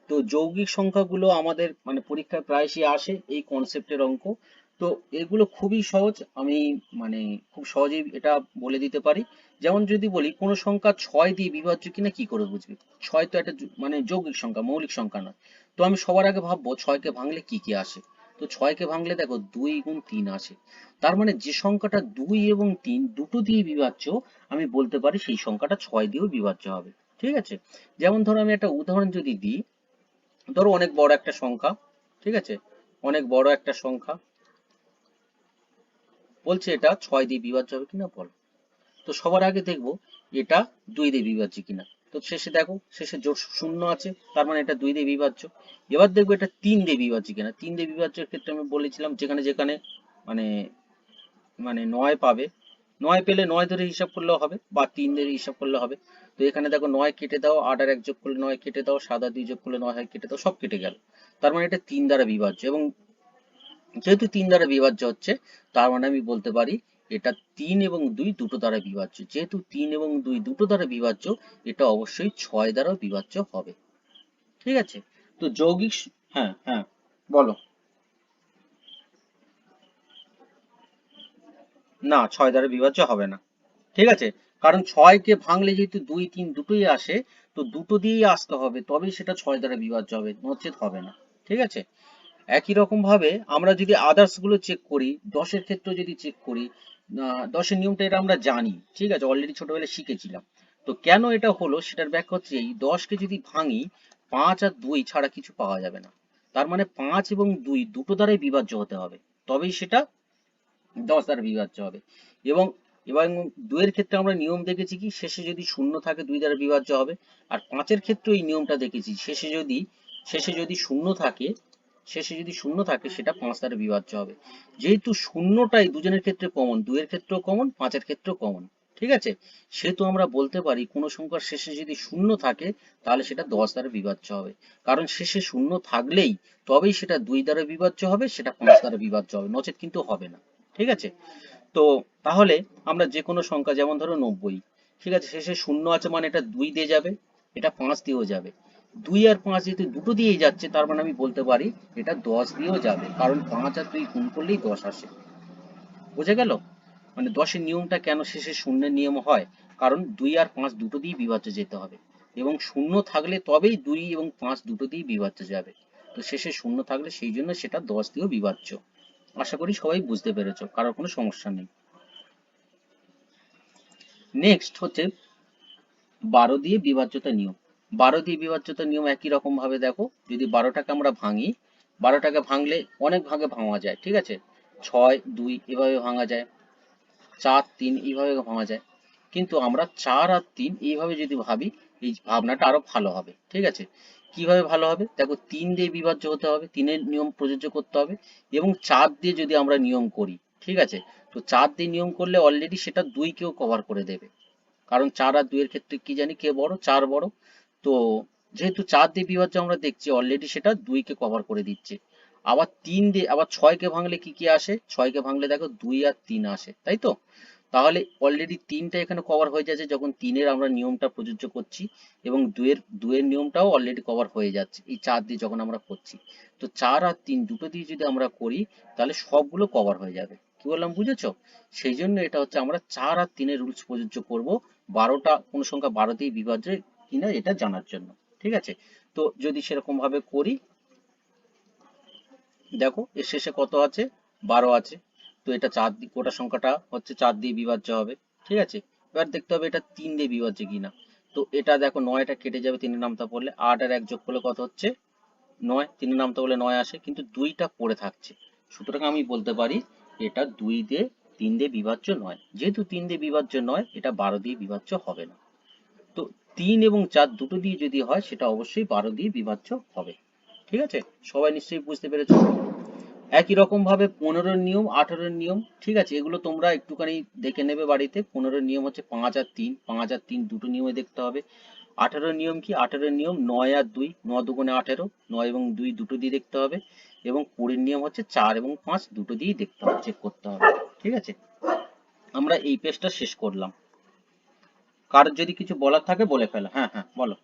তো যৌগিক সংখ্যাগুলো আমাদের মানে পরীক্ষায় প্রায়শই আসে এই কনসেপ্টের অঙ্ক। তো এগুলো খুবই সহজ, আমি মানে খুব সহজেই এটা বলে দিতে পারি। যেমন যদি বলি কোনো সংখ্যা 6 দিয়ে বিভাজ্য কিনা কি করে বুঝবি, 6 তো একটা মানে যৌগিক সংখ্যা, মৌলিক সংখ্যা নয়। তো আমি সবার আগে ভাববো 6কে ভাঙলে কি কি আসে। তো 6কে ভাঙলে দেখো 2 গুণ 3 আসে, তার মানে যে সংখ্যাটা 2 এবং 3 দুটো দিয়ে বিভাজ্য, আমি বলতে পারি সেই সংখ্যাটা 6 দিয়েও বিভাজ্য হবে। ঠিক আছে, যেমন ধরো আমি একটা উদাহরণ যদি দিই, ধরো অনেক বড় একটা সংখ্যা, ঠিক আছে, অনেক বড় একটা সংখ্যা বলছে এটা 6 দিয়ে বিভাজ্য হবে কিনা বলো। তো সবার আগে দেখবো এটা 2 দিয়ে বিভাজ্য কিনা। তো শেষে দেখো শেষে জোড় শূন্য আছে, তার মানে এটা 2 দিয়ে বিভাজ্য। এবার দেখবো এটা 3 দিয়ে বিভাজ্য কিনা। 3 দিয়ে বিভাজ্যের ক্ষেত্রে আমি বলেছিলাম যেখানে যেখানে মানে মানে 9 পাবে, 9 পেলে 9 ধরে হিসাব করলেও হবে বা 3 ধরে হিসাব করলে হবে। তো এখানে দেখো 9 কেটে দাও, 8 আর 1 যোগ করলে 9 কেটে দাও, 7 আর 2 যোগ করলে 9 হয়, কেটে দাও, সব কেটে গেল। তার মানে এটা 3 দ্বারা বিভাজ্য, এবং যেহেতু 3 দ্বারা বিভাজ্য হচ্ছে, তার মানে আমি বলতে পারি এটা 3 এবং 2 দুটো দ্বারা বিভাজ্য। যেহেতু 3 এবং 2 দুটো দ্বারা বিভাজ্য, এটা অবশ্যই 6 দ্বারাও বিভাজ্য হবে। ঠিক আছে, তো যৌগিক হ্যাঁ হ্যাঁ বলো। না, 6 দ্বারা বিভাজ্য হবে না। ঠিক আছে, কারণ 6 কে ভাঙলে যেহেতু 2, 3 দুটোই আসে, তো দুটো দিয়েই আসতে হবে, তবেই সেটা 6 দ্বারা বিভাজ্য হবে, নচেত হবে না। ঠিক আছে, একই রকম ভাবে আমরা যদি আদার্স গুলো চেক করি, 10-এর ক্ষেত্রে যদি চেক করি, 10-এর নিয়মটা এটা আমরা জানি, ঠিক আছে, অলরেডি ছোটবেলায় শিখেছিলাম। তো কেন এটা হলো সেটার ব্যাখ্যা হচ্ছে এই 10-কে যদি ভাঙি, 5 আর 2 ছাড়া কিছু পাওয়া যাবে না। তার মানে 5 এবং 2 দুটো দ্বারাই বিভাজ্য হতে হবে, তবেই সেটা 10 দ্বারা বিভাজ্য হবে। এবং এবং 2 এর ক্ষেত্রে আমরা নিয়ম দেখেছি কি, শেষে যদি শূন্য থাকে 2 দ্বারা বিভাজ্য হবে। আর 5-এর ক্ষেত্রে এই নিয়মটা দেখেছি, শেষে যদি শূন্য থাকে শেষে যদি শূন্য থাকে সেটা 5 দ্বারা বিভাজ্য হবে। যেহেতু শূন্যটাই দুজনের ক্ষেত্রে কমন, 2 এর ক্ষেত্রেও কমন, 5 এর ক্ষেত্রেও কমন, ঠিক আছে, সেহেতু আমরা বলতে পারি কোনো সংখ্যার শেষে যদি শূন্য থাকে তাহলে সেটা 10 দ্বারা বিভাজ্য হবে। কারণ শেষে শূন্য থাকলেই তবেই সেটা 2 দ্বারা বিভাজ্য হবে, সেটা 5 দ্বারা বিভাজ্য হবে, নচেত কিন্তু হবে না। ঠিক আছে, তো তাহলে আমরা যে কোনো সংখ্যা, যেমন ধরো 90, ঠিক আছে, শেষে শূন্য আছে মানে এটা 2 দিয়ে যাবে, এটা 5 দিয়েও যাবে। 2 আর 5 যেহেতু দুটো দিয়েই যাচ্ছে, তার মানে আমি বলতে পারি এটা 10 দিয়েও যাবে, কারণ 5 আর 2 গুণ করলেই 10 আসে। বুঝে গেল? মানে 10 এর নিয়মটা কেন শেষে শূন্যের নিয়ম হয়, কারণ 2 আর 5 দুটো দিয়েই বিভাজ্য যেতে হবে, এবং শূন্য থাকলে তবেই 2 এবং 5 দুটো দিয়েই বিভাজ্য যাবে। তো শেষে শূন্য থাকলে সেই জন্য সেটা 10 দিয়েও বিভাজ্য। আশা করি সবাই বুঝতে পেরেছো, কারোর কোনো সমস্যা নেই। নেক্সট হচ্ছে 12 দিয়ে বিভাজ্যতা নিয়ম। 12 দিয়ে বিভাজ্যতা নিয়ম একই রকম ভাবে দেখো, যদি 12টাকে আমরা ভাঙি, 12টাকে ভাঙলে অনেক ভাগে ভাঙা যায়, ঠিক আছে, 6, 2 এভাবে ভাঙা যায়, 4, 3 এইভাবে ভাঙা যায়। কিন্তু আমরা 4 আর 3 এইভাবে যদি ভাবি, এই ভাবনাটা আরো ভালো হবে। ঠিক আছে, কিভাবে ভালো হবে দেখো, 3 দিয়ে বিভাজ্য হতে হবে, 3 এর নিয়ম প্রযোজ্য করতে হবে, এবং 4 দিয়ে যদি আমরা নিয়ম করি, ঠিক আছে, তো 4 দিয়ে নিয়ম করলে অলরেডি সেটা 2 কেও কভার করে দেবে, কারণ 4 আর 2 এর ক্ষেত্রে কি জানি কে বড়, 4 বড়। তো যেহেতু 4 দিয়ে বিভাজ্য আমরা দেখছি, অলরেডি সেটা 2 কে কভার করে দিচ্ছে। আবার 3 দিয়ে, আবার 6 কে ভাঙলে কি কি আসে, 6 কে ভাঙলে দেখো 2 আর 3 আসে, তাই তো? তাহলে অলরেডি 3টা এখানে কভার হয়ে যাচ্ছে যখন 3 এর আমরা নিয়মটা প্রযোজ্য করছি, এবং 2 এর নিয়মটাও অলরেডি কভার হয়ে যাচ্ছে এই 4 দিয়ে যখন আমরা করছি। তো 4 আর 3 দুটো দিয়ে যদি আমরা করি, তাহলে সবগুলো কভার হয়ে যাবে। কি বললাম বুঝেছো? সেই জন্য এটা হচ্ছে আমরা 4 আর 3 এর রুলস প্রযোজ্য করব 12টা কোন সংখ্যা 12 দিয়ে বিভাজ্য কিনা এটা জানার জন্য। ঠিক আছে, তো যদি সেরকম ভাবে করি, দেখো এর শেষে কত আছে, 12 আছে, তো এটা 4 দিয়ে, গোটা সংখ্যাটা হচ্ছে 4 দিয়ে বিভাজ্য হবে। ঠিক আছে, এবার দেখতে হবে এটা 3 দিয়ে বিভাজ্য কিনা। তো এটা দেখো 9টা কেটে যাবে 3 এর নামতা পড়লে, 8 আর 1 যোগ করলে কত হচ্ছে 9, 3 এর নামতা বলে 9 আসে, কিন্তু 2টা পড়ে থাকছে, সুতরাং আমি বলতে পারি এটা 2 দিয়ে 3 দিয়ে বিভাজ্য নয়। যেহেতু 3 দিয়ে বিভাজ্য নয়, এটা 12 দিয়ে বিভাজ্য হবে না। তো 3 এবং 4 দুটো দিয়ে যদি হয়, সেটা অবশ্যই 12 দিয়ে বিভাজ্য হবে। ঠিক আছে, সবাই নিশ্চয়ই বুঝতে পেরেছো। একই রকম ভাবে 15 নিয়ম, 18 নিয়ম, ঠিক আছে, এগুলো তোমরা একটুখানি দেখে নেবে বাড়িতে। 15 নিয়ম হচ্ছে 5 আর 3, 5 আর 3 দুটো নিয়মে দেখতে হবে। 18 নিয়ম কি, 18 নিয়ম 9 আর 2, 9 দুগুণে 18, 9 এবং 2 দুটো দিয়ে দেখতে হবে, এবং 20 নিয়ম হচ্ছে 4 এবং 5 দুটো দিয়েই দেখতে হবে, চেক করতে হবে। ঠিক আছে, আমরা এই পেজটা শেষ করলাম। কার যদি কিছু বলার থাকে বলে ফেলো। হ্যাঁ হ্যাঁ বলো।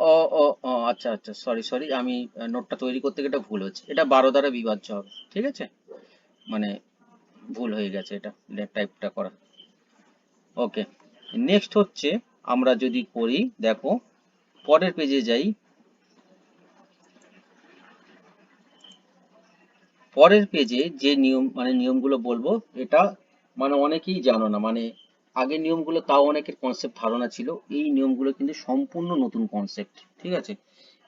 ও ও ও আচ্ছা আচ্ছা, সরি সরি, আমি নোটটা তৈরি করতে গিয়ে এটা ভুল হচ্ছে, এটা 12 দ্বারা বিভাজ্য হবে। ঠিক আছে, মানে ভুল হয়ে গেছে, এটা টাইপটা করা। ওকে, নেক্সট হচ্ছে আমরা যদি করি, দেখো পরের পেজে যাই। পরের পেজে যে নিয়ম, মানে নিয়মগুলো বলবো, এটা মানে অনেকেই জানো না, মানে আগের নিয়মগুলো তাও অনেকের কনসেপ্ট ধারণা ছিল, এই নিয়মগুলো কিন্তু সম্পূর্ণ নতুন কনসেপ্ট। ঠিক আছে,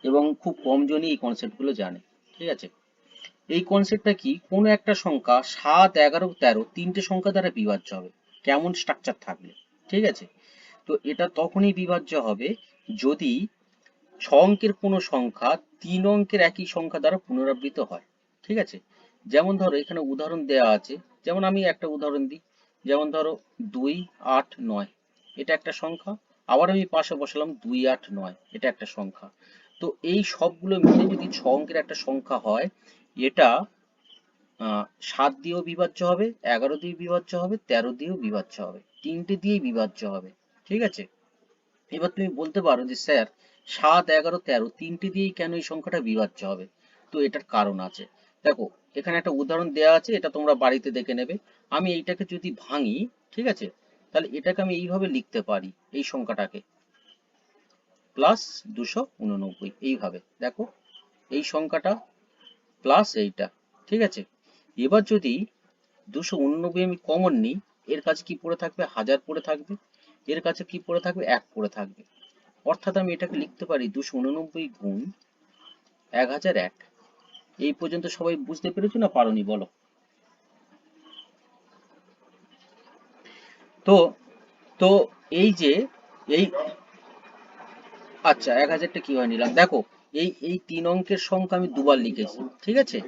এবং খুব কম জনই এই কনসেপ্টগুলো জানে। ঠিক আছে, এই কনসেপ্টটা কি, কোনো একটা সংখ্যা 7, 11, 13 তিনটে সংখ্যা দ্বারা বিভাজ্য হবে, কেমন স্ট্রাকচার থাকলে। ঠিক আছে, তো এটা তখনই বিভাজ্য হবে যদি 6 অঙ্কের কোনো সংখ্যা 3 অঙ্কের একই সংখ্যা দ্বারা পুনরাবৃত্ত হয়। ঠিক আছে, যেমন ধরো এখানে উদাহরণ দেওয়া আছে, যেমন আমি একটা উদাহরণ দিই, যেমন ধরো 2, 8, 9 এটা একটা সংখ্যা, আবার আমি পাশে বসালাম 2, 8, 9 এটা একটা সংখ্যা। তো এই সবগুলো মিলে যদি 6 অঙ্কের একটা সংখ্যা হয়, এটা 7 দিয়েও বিভাজ্য হবে, 11 দিয়ে বিভাজ্য হবে, 13 দিয়েও বিভাজ্য হবে, তিনটে দিয়েই বিভাজ্য হবে। ঠিক আছে, এবার তুমি বলতে পারো যে স্যার 7, 11, 13 তিনটে দিয়েই কেন এই সংখ্যাটা বিভাজ্য হবে? তো এটার কারণ আছে। দেখো এখানে একটা উদাহরণ দেওয়া আছে, এটা তোমরা বাড়িতে দেখে নেবে। আমি এইটাকে যদি ভাঙি, ঠিক আছে, তাহলে এটাকে আমি এইভাবে লিখতে পারি, এই সংখ্যাটাকে প্লাস 289, এইভাবে দেখো, এই সংখ্যাটা প্লাস এইটা। ঠিক আছে, এবার যদি 289 আমি কমন নিই, এর কাছে কি পড়ে থাকবে, 1000 পড়ে থাকবে, এর কাছে কি পড়ে থাকবে, 1 পড়ে থাকবে। অর্থাৎ আমি এটাকে লিখতে পারি 289 গুণ 1001। এই পর্যন্ত সবাই বুঝতে পেরেছো না পারোনি বলো? তো তো এই যে এই আচ্ছা 1000টা কিভাবে নিলাম দেখো, এই এই 3 অঙ্কের সংখ্যা আমি দুবার লিখেছি, ঠিক আছে,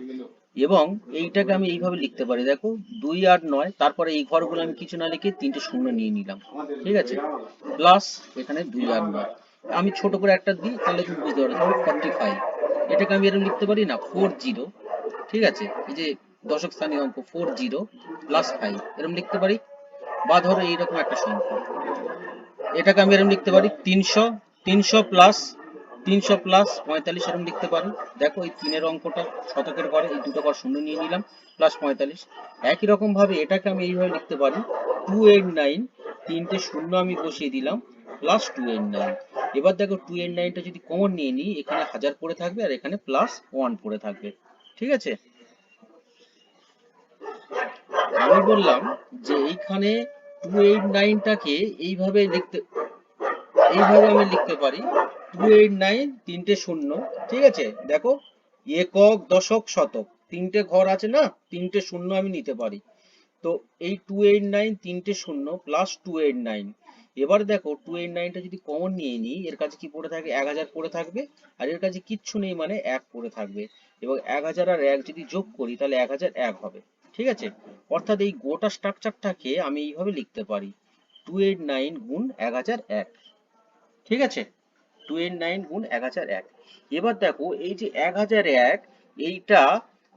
এবং এইটাকে আমি এইভাবে লিখতে পারি দেখো 2 আর 9, তারপরে এই ঘরগুলো আমি কিছু না লিখে 3টে শূন্য নিয়ে নিলাম, ঠিক আছে, প্লাস এখানে 2 আর 9 আমি ছোট করে একটা দিই তাহলে তুমি বুঝতে পারো, ধরো 45, এটাকে আমি এরকম লিখতে পারি না 40, ঠিক আছে, এই যে দশক স্থানীয় অঙ্ক 40 প্লাস 5 এরকম লিখতে পারি, বা ধরো এইরকম একটা সংখ্যা, এটাকে আমি এরকম লিখতে পারি 300, 300 প্লাস 45 এরকম লিখতে পারি, দেখো এই 3 অঙ্কটা শতকের ঘরে এই দুটো ঘর শূন্য নিয়ে নিলাম, প্লাস 45। একই রকম ভাবে এটাকে আমি এইভাবে লিখতে পারি 289, 3টে শূন্য আমি বসিয়ে দিলাম, প্লাস 289। এবার দেখো 289টা যদি কমন নিয়ে নিই, এখানে 1000 পড়ে থাকবে আর এখানে প্লাস 1 পড়ে থাকবে, ঠিক আছে। আমি বললাম যে এইখানে 289টাকে এইভাবে আমি লিখতে পারি 289, 3টে শূন্য, ঠিক আছে, দেখো একক দশক শতক 3টে ঘর আছে না, 3টে শূন্য আমি নিতে পারি, তো এই 289 3টে শূন্য প্লাস 289, এবার দেখো 289টা যদি কমন নিয়ে নিই, এর কাছে কি পড়ে থাকবে 1000 পড়ে থাকবে, আর এর কাছে কিচ্ছু নেই মানে 1 পড়ে থাকবে, এবং 1000 আর 1 যদি যোগ করি তাহলে 1001 হবে, ঠিক আছে। অর্থাৎ এই গোটা স্ট্রাকচারটাকে আমি এইভাবে লিখতে পারি 289 গুণ 1001, ঠিক আছে, 289 গুণ 1001। এবার দেখো এই যে 1001, এইটা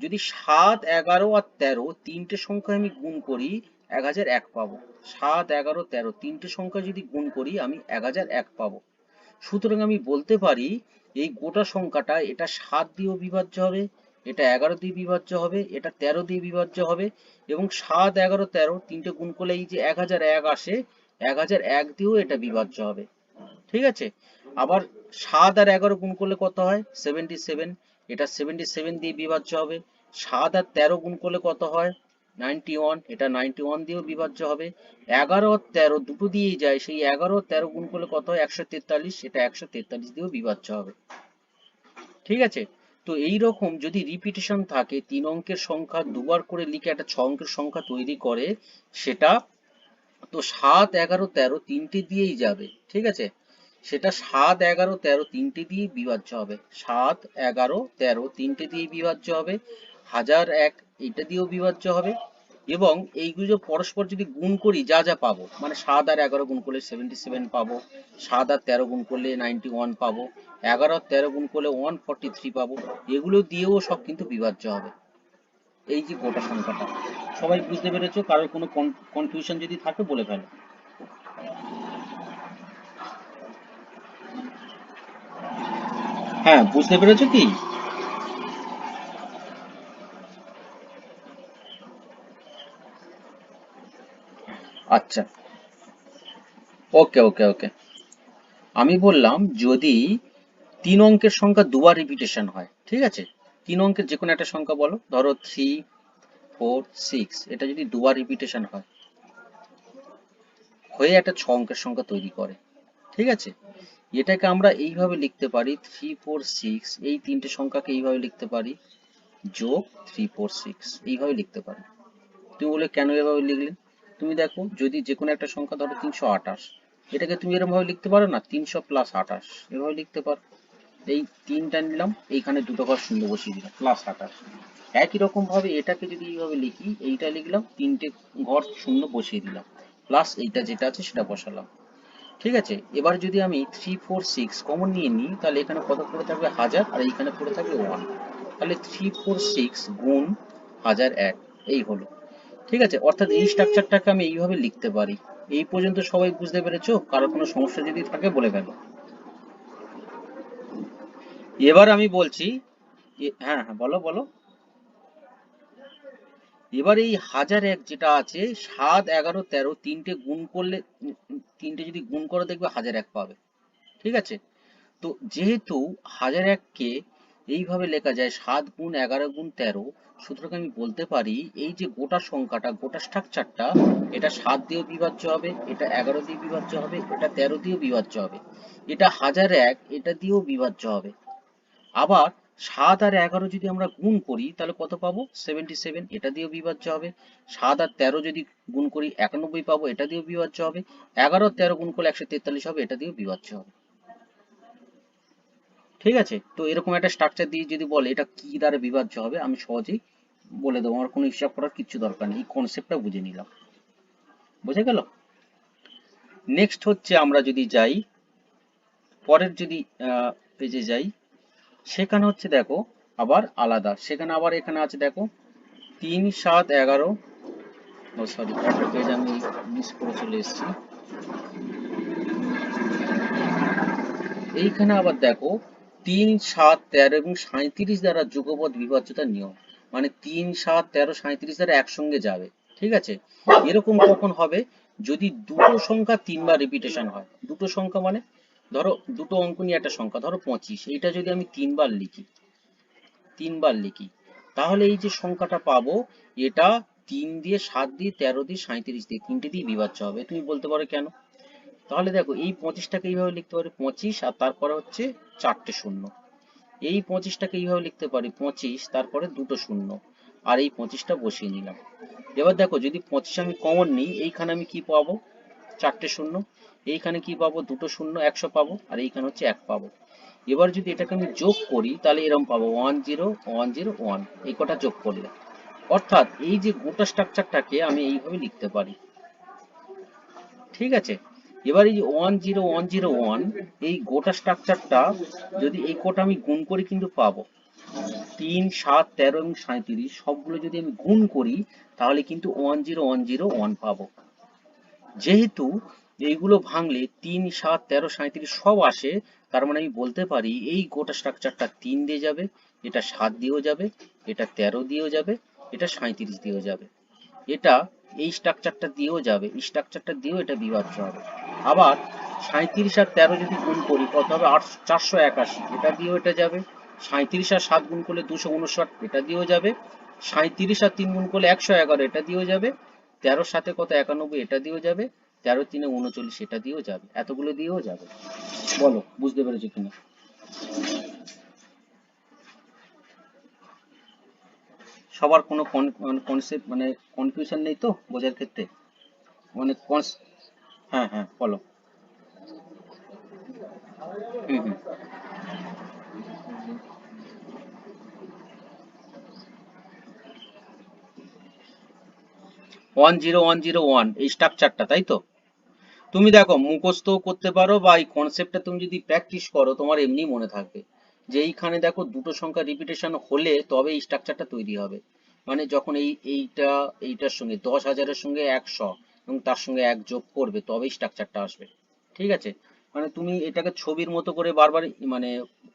যদি 7, 11 আর 13 তিনটে সংখ্যা আমি গুণ করি 1001 পাবো, 7, 11, 13 তিনটে সংখ্যা যদি গুণ করি আমি 1001 পাবো। সুতরাং আমি বলতে পারি এই গোটা সংখ্যাটা এটা 7 দিয়েও বিভাজ্য হবে, এটা 11 দিয়ে বিভাজ্য হবে, এটা 13 দিয়ে বিভাজ্য হবে, এবং 7, 11, 13 তিনটে গুণ করলে এই যে 1001 আসে, 1001 দিয়েও এটা বিভাজ্য হবে, ঠিক আছে। আবার 7 আর 11 গুণ করলে কত হয় 77, এটা 77 দিয়ে বিভাজ্য হবে। 7 আর 13 গুণ করলে কত হয় 91, এটা 91 দিয়েও বিভাজ্য হবে। 11 আর 13 দুটো দিয়েই যায়, সেই 11 আর 13 গুণ করলে কত হয় 143, এটা 143 দিয়েও বিভাজ্য হবে, ঠিক আছে। তো এই রকম যদি রিপিটেশন থাকে, 3 অঙ্কের সংখ্যা দুবার করে লিখে একটা 6 অঙ্কের সংখ্যা তৈরি করে, সেটা তো 7, 11, 13 তিনটে দিয়েই যাবে, ঠিক আছে, সেটা 7, 11, 13 তিনটে দিয়ে বিভাজ্য হবে, 7, 11, 13 তিনটে দিয়ে বিভাজ্য হবে, 1001 এইটা দিয়েও বিভাজ্য হবে, এবং এইগুলো পরস্পর যদি গুণ করি যা যা পাবো, মানে 7 আর 11 গুণ করলে 77 পাবো, 7 আর 13 গুণ করলে 91 পাবো, 11 আর 13 গুণ করলে 143 পাবো, এগুলো দিয়েও সব কিন্তু বিভাজ্য হবে। এই যে গোটা সংখ্যাটা, সবাই বুঝতে পেরেছো? কারোর কোনো কনফিউশন যদি থাকে বলে ফেলো। হ্যাঁ, বুঝতে পেরেছো কি? আচ্ছা, ওকে ওকে ওকে। আমি বললাম যদি 3 অঙ্কের সংখ্যা দুবার রিপিটেশন হয়, ঠিক আছে, 3 অঙ্কের যে কোনো একটা সংখ্যা বলো, ধরো 3, 4, 6, এটা যদি দুবার রিপিটেশন হয় হয়ে একটা 6 অঙ্কের সংখ্যা তৈরি করে, ঠিক আছে, এটাকে আমরা এইভাবে লিখতে পারি 3, 4, 6, এই তিনটে সংখ্যাকে এইভাবে লিখতে পারি যোগ 3, 4, 6 এইভাবে লিখতে পারি। তুমি বলে কেন এভাবে লিখলে? তুমি দেখো যদি যে কোনো একটা সংখ্যা ধরো 328, এটাকে তুমি এরকম ভাবে লিখতে পারো না 300 প্লাস 28, এভাবে লিখতে পারো, এই তিনটা নিলাম, এইখানে দুটো ঘর শূন্য বসিয়ে দিলাম, প্লাস 28। একই রকম ভাবে এটাকে যদি এইভাবে লিখি, এইটা লিখলাম, তিনটে ঘর শূন্য বসিয়ে দিলাম, প্লাস এইটা যেটা আছে সেটা বসালাম, ঠিক আছে। এবার যদি আমি 3, 4, 6 কমন নিয়ে নিই, তাহলে এখানে কত পড়ে থাকবে 1000, আর এইখানে পড়ে থাকবে 1, তাহলে 3, 4, 6 গুণ 1001, এই হলো, ঠিক আছে। অর্থাৎ এই স্ট্রাকচারটাকে আমি এইভাবে লিখতে পারি। এই পর্যন্ত সবাই বুঝতে পেরেছো? কারো কোনো সমস্যা যদি থাকে বলে ফেলো। এবার আমি বলছি, হ্যাঁ হ্যাঁ বলো বলো। এবার এই 1001 যেটা আছে, 7, 11, 13 তিনটে গুণ করলে, তিনটে যদি গুণ করো দেখবে 1001 পাবে, ঠিক আছে। তো যেহেতু 1001 কে এইভাবে লেখা যায় 7 গুণ 11 গুণ 13, সুতরাং আমি বলতে পারি এই যে গোটা সংখ্যাটা, গোটা স্ট্রাকচারটা, এটা 7 দিয়েও বিভাজ্য হবে, এটা 11 দিয়ে বিভাজ্য হবে, এটা 13 দিয়েও বিভাজ্য হবে, এটা 1001 এটা দিয়েও বিভাজ্য হবে, আবার 7 আর 11 যদি আমরা গুণ করি তাহলে কত পাবো? 77, এটা দিয়েও বিভাজ্য হবে। 7 আর 13 যদি গুণ করি 91 পাবো, এটা দিয়েও বিভাজ্য হবে। 11 আর 13 গুণ করলে 143 হবে, এটা দিয়েও বিভাজ্য হবে। ঠিক আছে, তো এরকম একটা স্ট্রাকচার দিয়ে যদি বলে এটা কি দ্বারা বিভাজ্য হবে, আমি সহজেই বলে দেবো, আমার কোনো হিসাব করার কিচ্ছু দরকার নেই, এই কনসেপ্টটা বুঝে নিলাম। বুঝে গেল? নেক্সট হচ্ছে আমরা যদি যাই পরের যদি পেজে যাই, সেখানে হচ্ছে দেখো আবার আলাদা, সেখানে আবার এখানে আছে দেখো 3, 7, 11, ও সরি একটা পেজ আমি মিস করে চলে এসেছি। এইখানে আবার দেখো 3, 7, 13 এবং 37 দ্বারা যুগপৎ বিভাজ্যতার নিয়ম, মানে 3, 7, 13, 37 দ্বারা একসঙ্গে যাবে। ঠিক আছে, এরকম কখন হবে? যদি দুটো সংখ্যা তিনবার রিপিটেশন হয়। দুটো সংখ্যা মানে ধরো দুটো অঙ্ক নিয়ে একটা সংখ্যা, ধরো 25, এইটা যদি আমি তিনবার লিখি তাহলে এই যে সংখ্যাটা পাবো, এটা 3 দিয়ে, 7 দিয়ে, 13 দিয়ে, 37 দিয়ে, তিনটে দিয়ে বিভাজ্য হবে। তুমি বলতে পারো কেন? তাহলে দেখো এই 25টাকে এইভাবে লিখতে পারি 25 আর তারপরে হচ্ছে 4টে শূন্য। এই 25টাকে এইভাবে লিখতে পারি 25 তারপরে দুটো শূন্য, আর এই 25টা বসিয়ে নিলাম। এবার দেখো যদি 25 আমি কমন নিই, এইখানে আমি কি পাবো? 4টে শূন্য। এইখানে কি পাবো? দুটো শূন্য, 100 পাবো, আর এইখানে হচ্ছে 1 পাবো। এবার যদি এটাকে আমি যোগ করি তাহলে এরকম পাবো 1 0 1 0 1, এই কটা যোগ করলে। অর্থাৎ এই যে গোটা স্ট্রাকচারটাকে আমি এইভাবে লিখতে পারি। ঠিক আছে, এবার এই যে 1 0 1 0 1, এই গোটা স্ট্রাকচারটা যদি এই কোটা আমি গুণ করি কিন্তু পাবো 3, 7, 13 এবং 37 সবগুলো যদি আমি গুণ করি তাহলে কিন্তু 1 0 1 0 1 পাবো। যেহেতু এইগুলো ভাঙলে 3, 7, 13, 37 সব আসে, তার মানে আমি বলতে পারি এই গোটা স্ট্রাকচারটা 3 দিয়ে যাবে, এটা 7 দিয়েও যাবে, এটা 13 দিয়েও যাবে, এটা 37 দিয়েও যাবে, এটা এই স্ট্রাকচারটা দিয়েও যাবে, এই স্ট্রাকচারটা দিয়েও এটা বিভাজ্য হবে। আবার 37 আর 13 যদি গুণ করি কত হবে? 481, এটা দিয়েও এটা যাবে। 37 আর 7 গুণ করলে 259, এটা দিয়েও যাবে। 37 আর 3 গুণ করলে 111, এটা দিয়েও যাবে। 13 সাথে কত? 91, এটা দিয়েও যাবে। 13 3 39, এটা দিয়েও যাবে, এতগুলো দিয়েও যাবে। বলো বুঝতে পেরেছো কিনা? সবার কোনো কনসেপ্ট মানে কনফিউশন নেই তো বোঝার ক্ষেত্রে? মানে হ্যাঁ হ্যাঁ বলো। হুম হুম। 10101 এই স্ট্রাকচারটা, তাই তো? তুমি দেখো মুখস্থ করতে পারো বা এই কনসেপ্টটা তুমি যদি প্র্যাকটিস করো তোমার এমনি মনে থাকবে যে এইখানে দেখো দুটো সংখ্যা রিপিটেশন হলে তবে এই স্ট্রাকচারটা তৈরি হবে। মানে যখন এইটার সঙ্গে 10,000-এর সঙ্গে 100 এবং তার সঙ্গে 1 যোগ করবে তবেই স্ট্রাকচারটা আসবে। ঠিক আছে, মানে তুমি এটাকে ছবির মতো করে বারবার মানে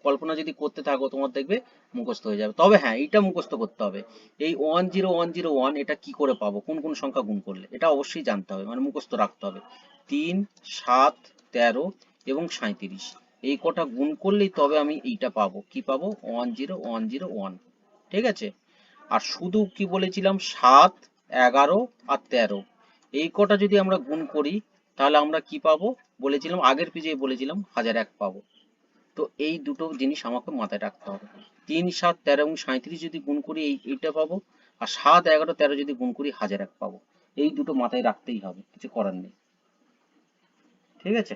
কল্পনা যদি করতে থাকো তোমার দেখবে মুখস্থ হয়ে যাবে। তবে হ্যাঁ, এইটা মুখস্থ করতে হবে, এই 10101 এটা কি করে পাবো, কোন কোন সংখ্যা গুণ করলে, এটা অবশ্যই জানতে হবে, মানে মুখস্থ রাখতে হবে। 3, 7, 13 এবং 37 এই কটা গুণ করলেই তবে আমি এইটা পাবো, কি পাবো? 10101। ঠিক আছে, আর শুধু কি বলেছিলাম 7, 11 আর 13 এই কটা যদি আমরা গুণ করি তাহলে আমরা কি পাবো? বলেছিলাম আগের পেজে বলেছিলাম 1001 পাবো। তো এই দুটো জিনিস আমাকে মাথায় রাখতে হবে। 3, 7, 13 এবং 37 যদি গুণ করি এইটা পাবো, আর 7, 11, 13 যদি গুণ করি 1001 পাবো। এই দুটো মাথায় রাখতেই হবে, কিছু করার নেই। ঠিক আছে,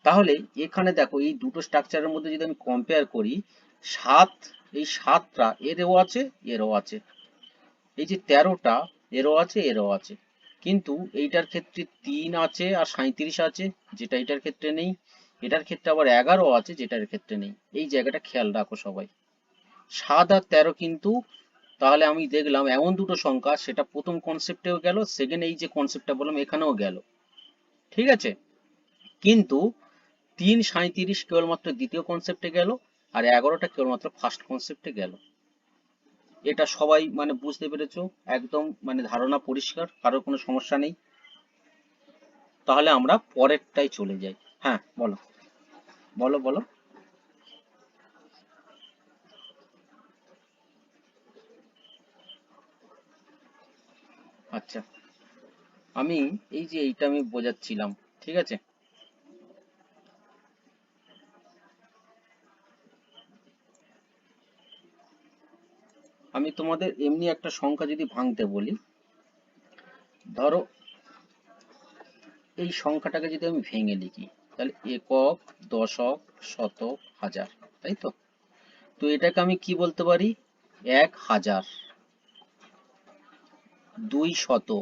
তাহলে এখানে দেখো এই দুটো স্ট্রাকচারের মধ্যে যদি আমি কম্পেয়ার করি, 7, এই 7টা এরও আছে এরও আছে, এই যে 13টা এরও আছে এরও আছে, কিন্তু এইটার ক্ষেত্রে 3 আছে আর 37 আছে, যেটা এটার ক্ষেত্রে নেই। এটার ক্ষেত্রে আবার 11 আছে, যেটার ক্ষেত্রে নেই। এই জায়গাটা খেয়াল রাখো সবাই। 7 আর 13 কিন্তু তাহলে আমি দেখলাম এমন দুটো সংখ্যা, সেটা প্রথম কনসেপ্টেও গেল, সেকেন্ড এই যে কনসেপ্টটা বললাম এখানেও গেল। ঠিক আছে, কিন্তু 3, 37 কেবলমাত্র দ্বিতীয় কনসেপ্টে গেল, আর 11টা কেবলমাত্র ফার্স্ট কনসেপ্টে গেল। এটা সবাই মানে বুঝতে পেরেছো? একদম মানে ধারণা পরিষ্কার, কারোর কোনো সমস্যা নেই? তাহলে আমরা পরেরটাই চলে যাই। হ্যাঁ বলো বলো বলো। আচ্ছা, আমি এই যে এইটা আমি বোঝাচ্ছিলাম, ঠিক আছে? আমি তোমাদের এমনি একটা সংখ্যা যদি ভাঙতে বলি, ধরো এই সংখ্যাটাকে যদি আমি ভেঙে লিখি, তাহলে একক, দশক, শতক, হাজার, তাই তো? তো এটাকে আমি কি বলতে পারি? 1000, 200,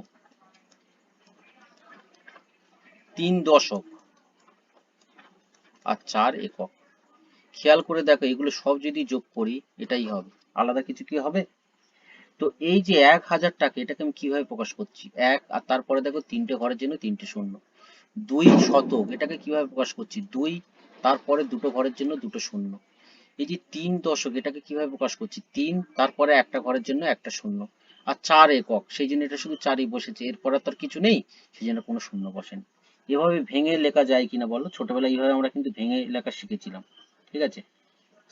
3 দশক আর 4 একক। খেয়াল করে দেখো, এগুলো সব যদি যোগ করি এটাই হবে, আলাদা কিছু কি হবে? তো এই যে 1000টাকে, এটাকে আমি কিভাবে প্রকাশ করছি? এক, আর তারপরে দেখো তিনটে ঘরের জন্য তিনটে শূন্য। 2 শতক, এটাকে কিভাবে প্রকাশ করছি? 2, তারপরে দুটো ঘরের জন্য দুটো শূন্য। এই যে 3 দশক, এটাকে কিভাবে প্রকাশ করছি? 3, তারপরে একটা ঘরের জন্য একটা শূন্য। আর 4 একক, সেই জন্য এটা শুধু 4ই বসেছে, এরপরে তো আর কিছু নেই, সেই জন্য কোনো শূন্য বসেনি। এভাবে ভেঙে লেখা যায় কিনা বলো? ছোটবেলায় এইভাবে আমরা কিন্তু ভেঙে লেখা শিখেছিলাম, ঠিক আছে?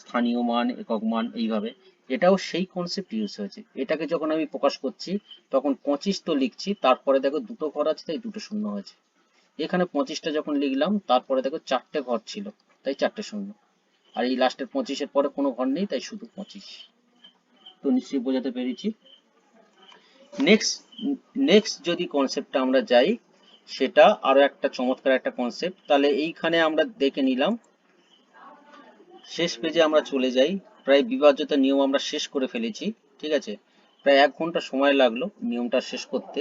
স্থানীয় মান, একক মান, এইভাবে। এটাও সেই কনসেপ্ট ইউজ হয়েছে। এটাকে যখন আমি প্রকাশ করছি, তখন 25 তো লিখছি, তারপরে দেখো দুটো ঘর আছে তাই দুটো শূন্য হয়েছে। এখানে 25টা যখন লিখলাম, তারপরে দেখো চারটে ঘর ছিল, তাই চারটে শূন্য। আর এই লাস্টের 25-এর পরে কোনো ঘর নেই, তাই শুধু 25। তো নিশ্চয়ই বোঝাতে পেরেছি। নেক্সট নেক্সট যদি কনসেপ্টটা আমরা যাই, সেটা আরো একটা চমৎকার একটা কনসেপ্ট। তাহলে এইখানে আমরা দেখে নিলাম, শেষ পেজে আমরা চলে যাই। প্রায় বিভাজ্যতার নিয়ম আমরা শেষ করে ফেলেছি, ঠিক আছে? প্রায় 1 ঘন্টা সময় লাগলো নিয়মটা শেষ করতে।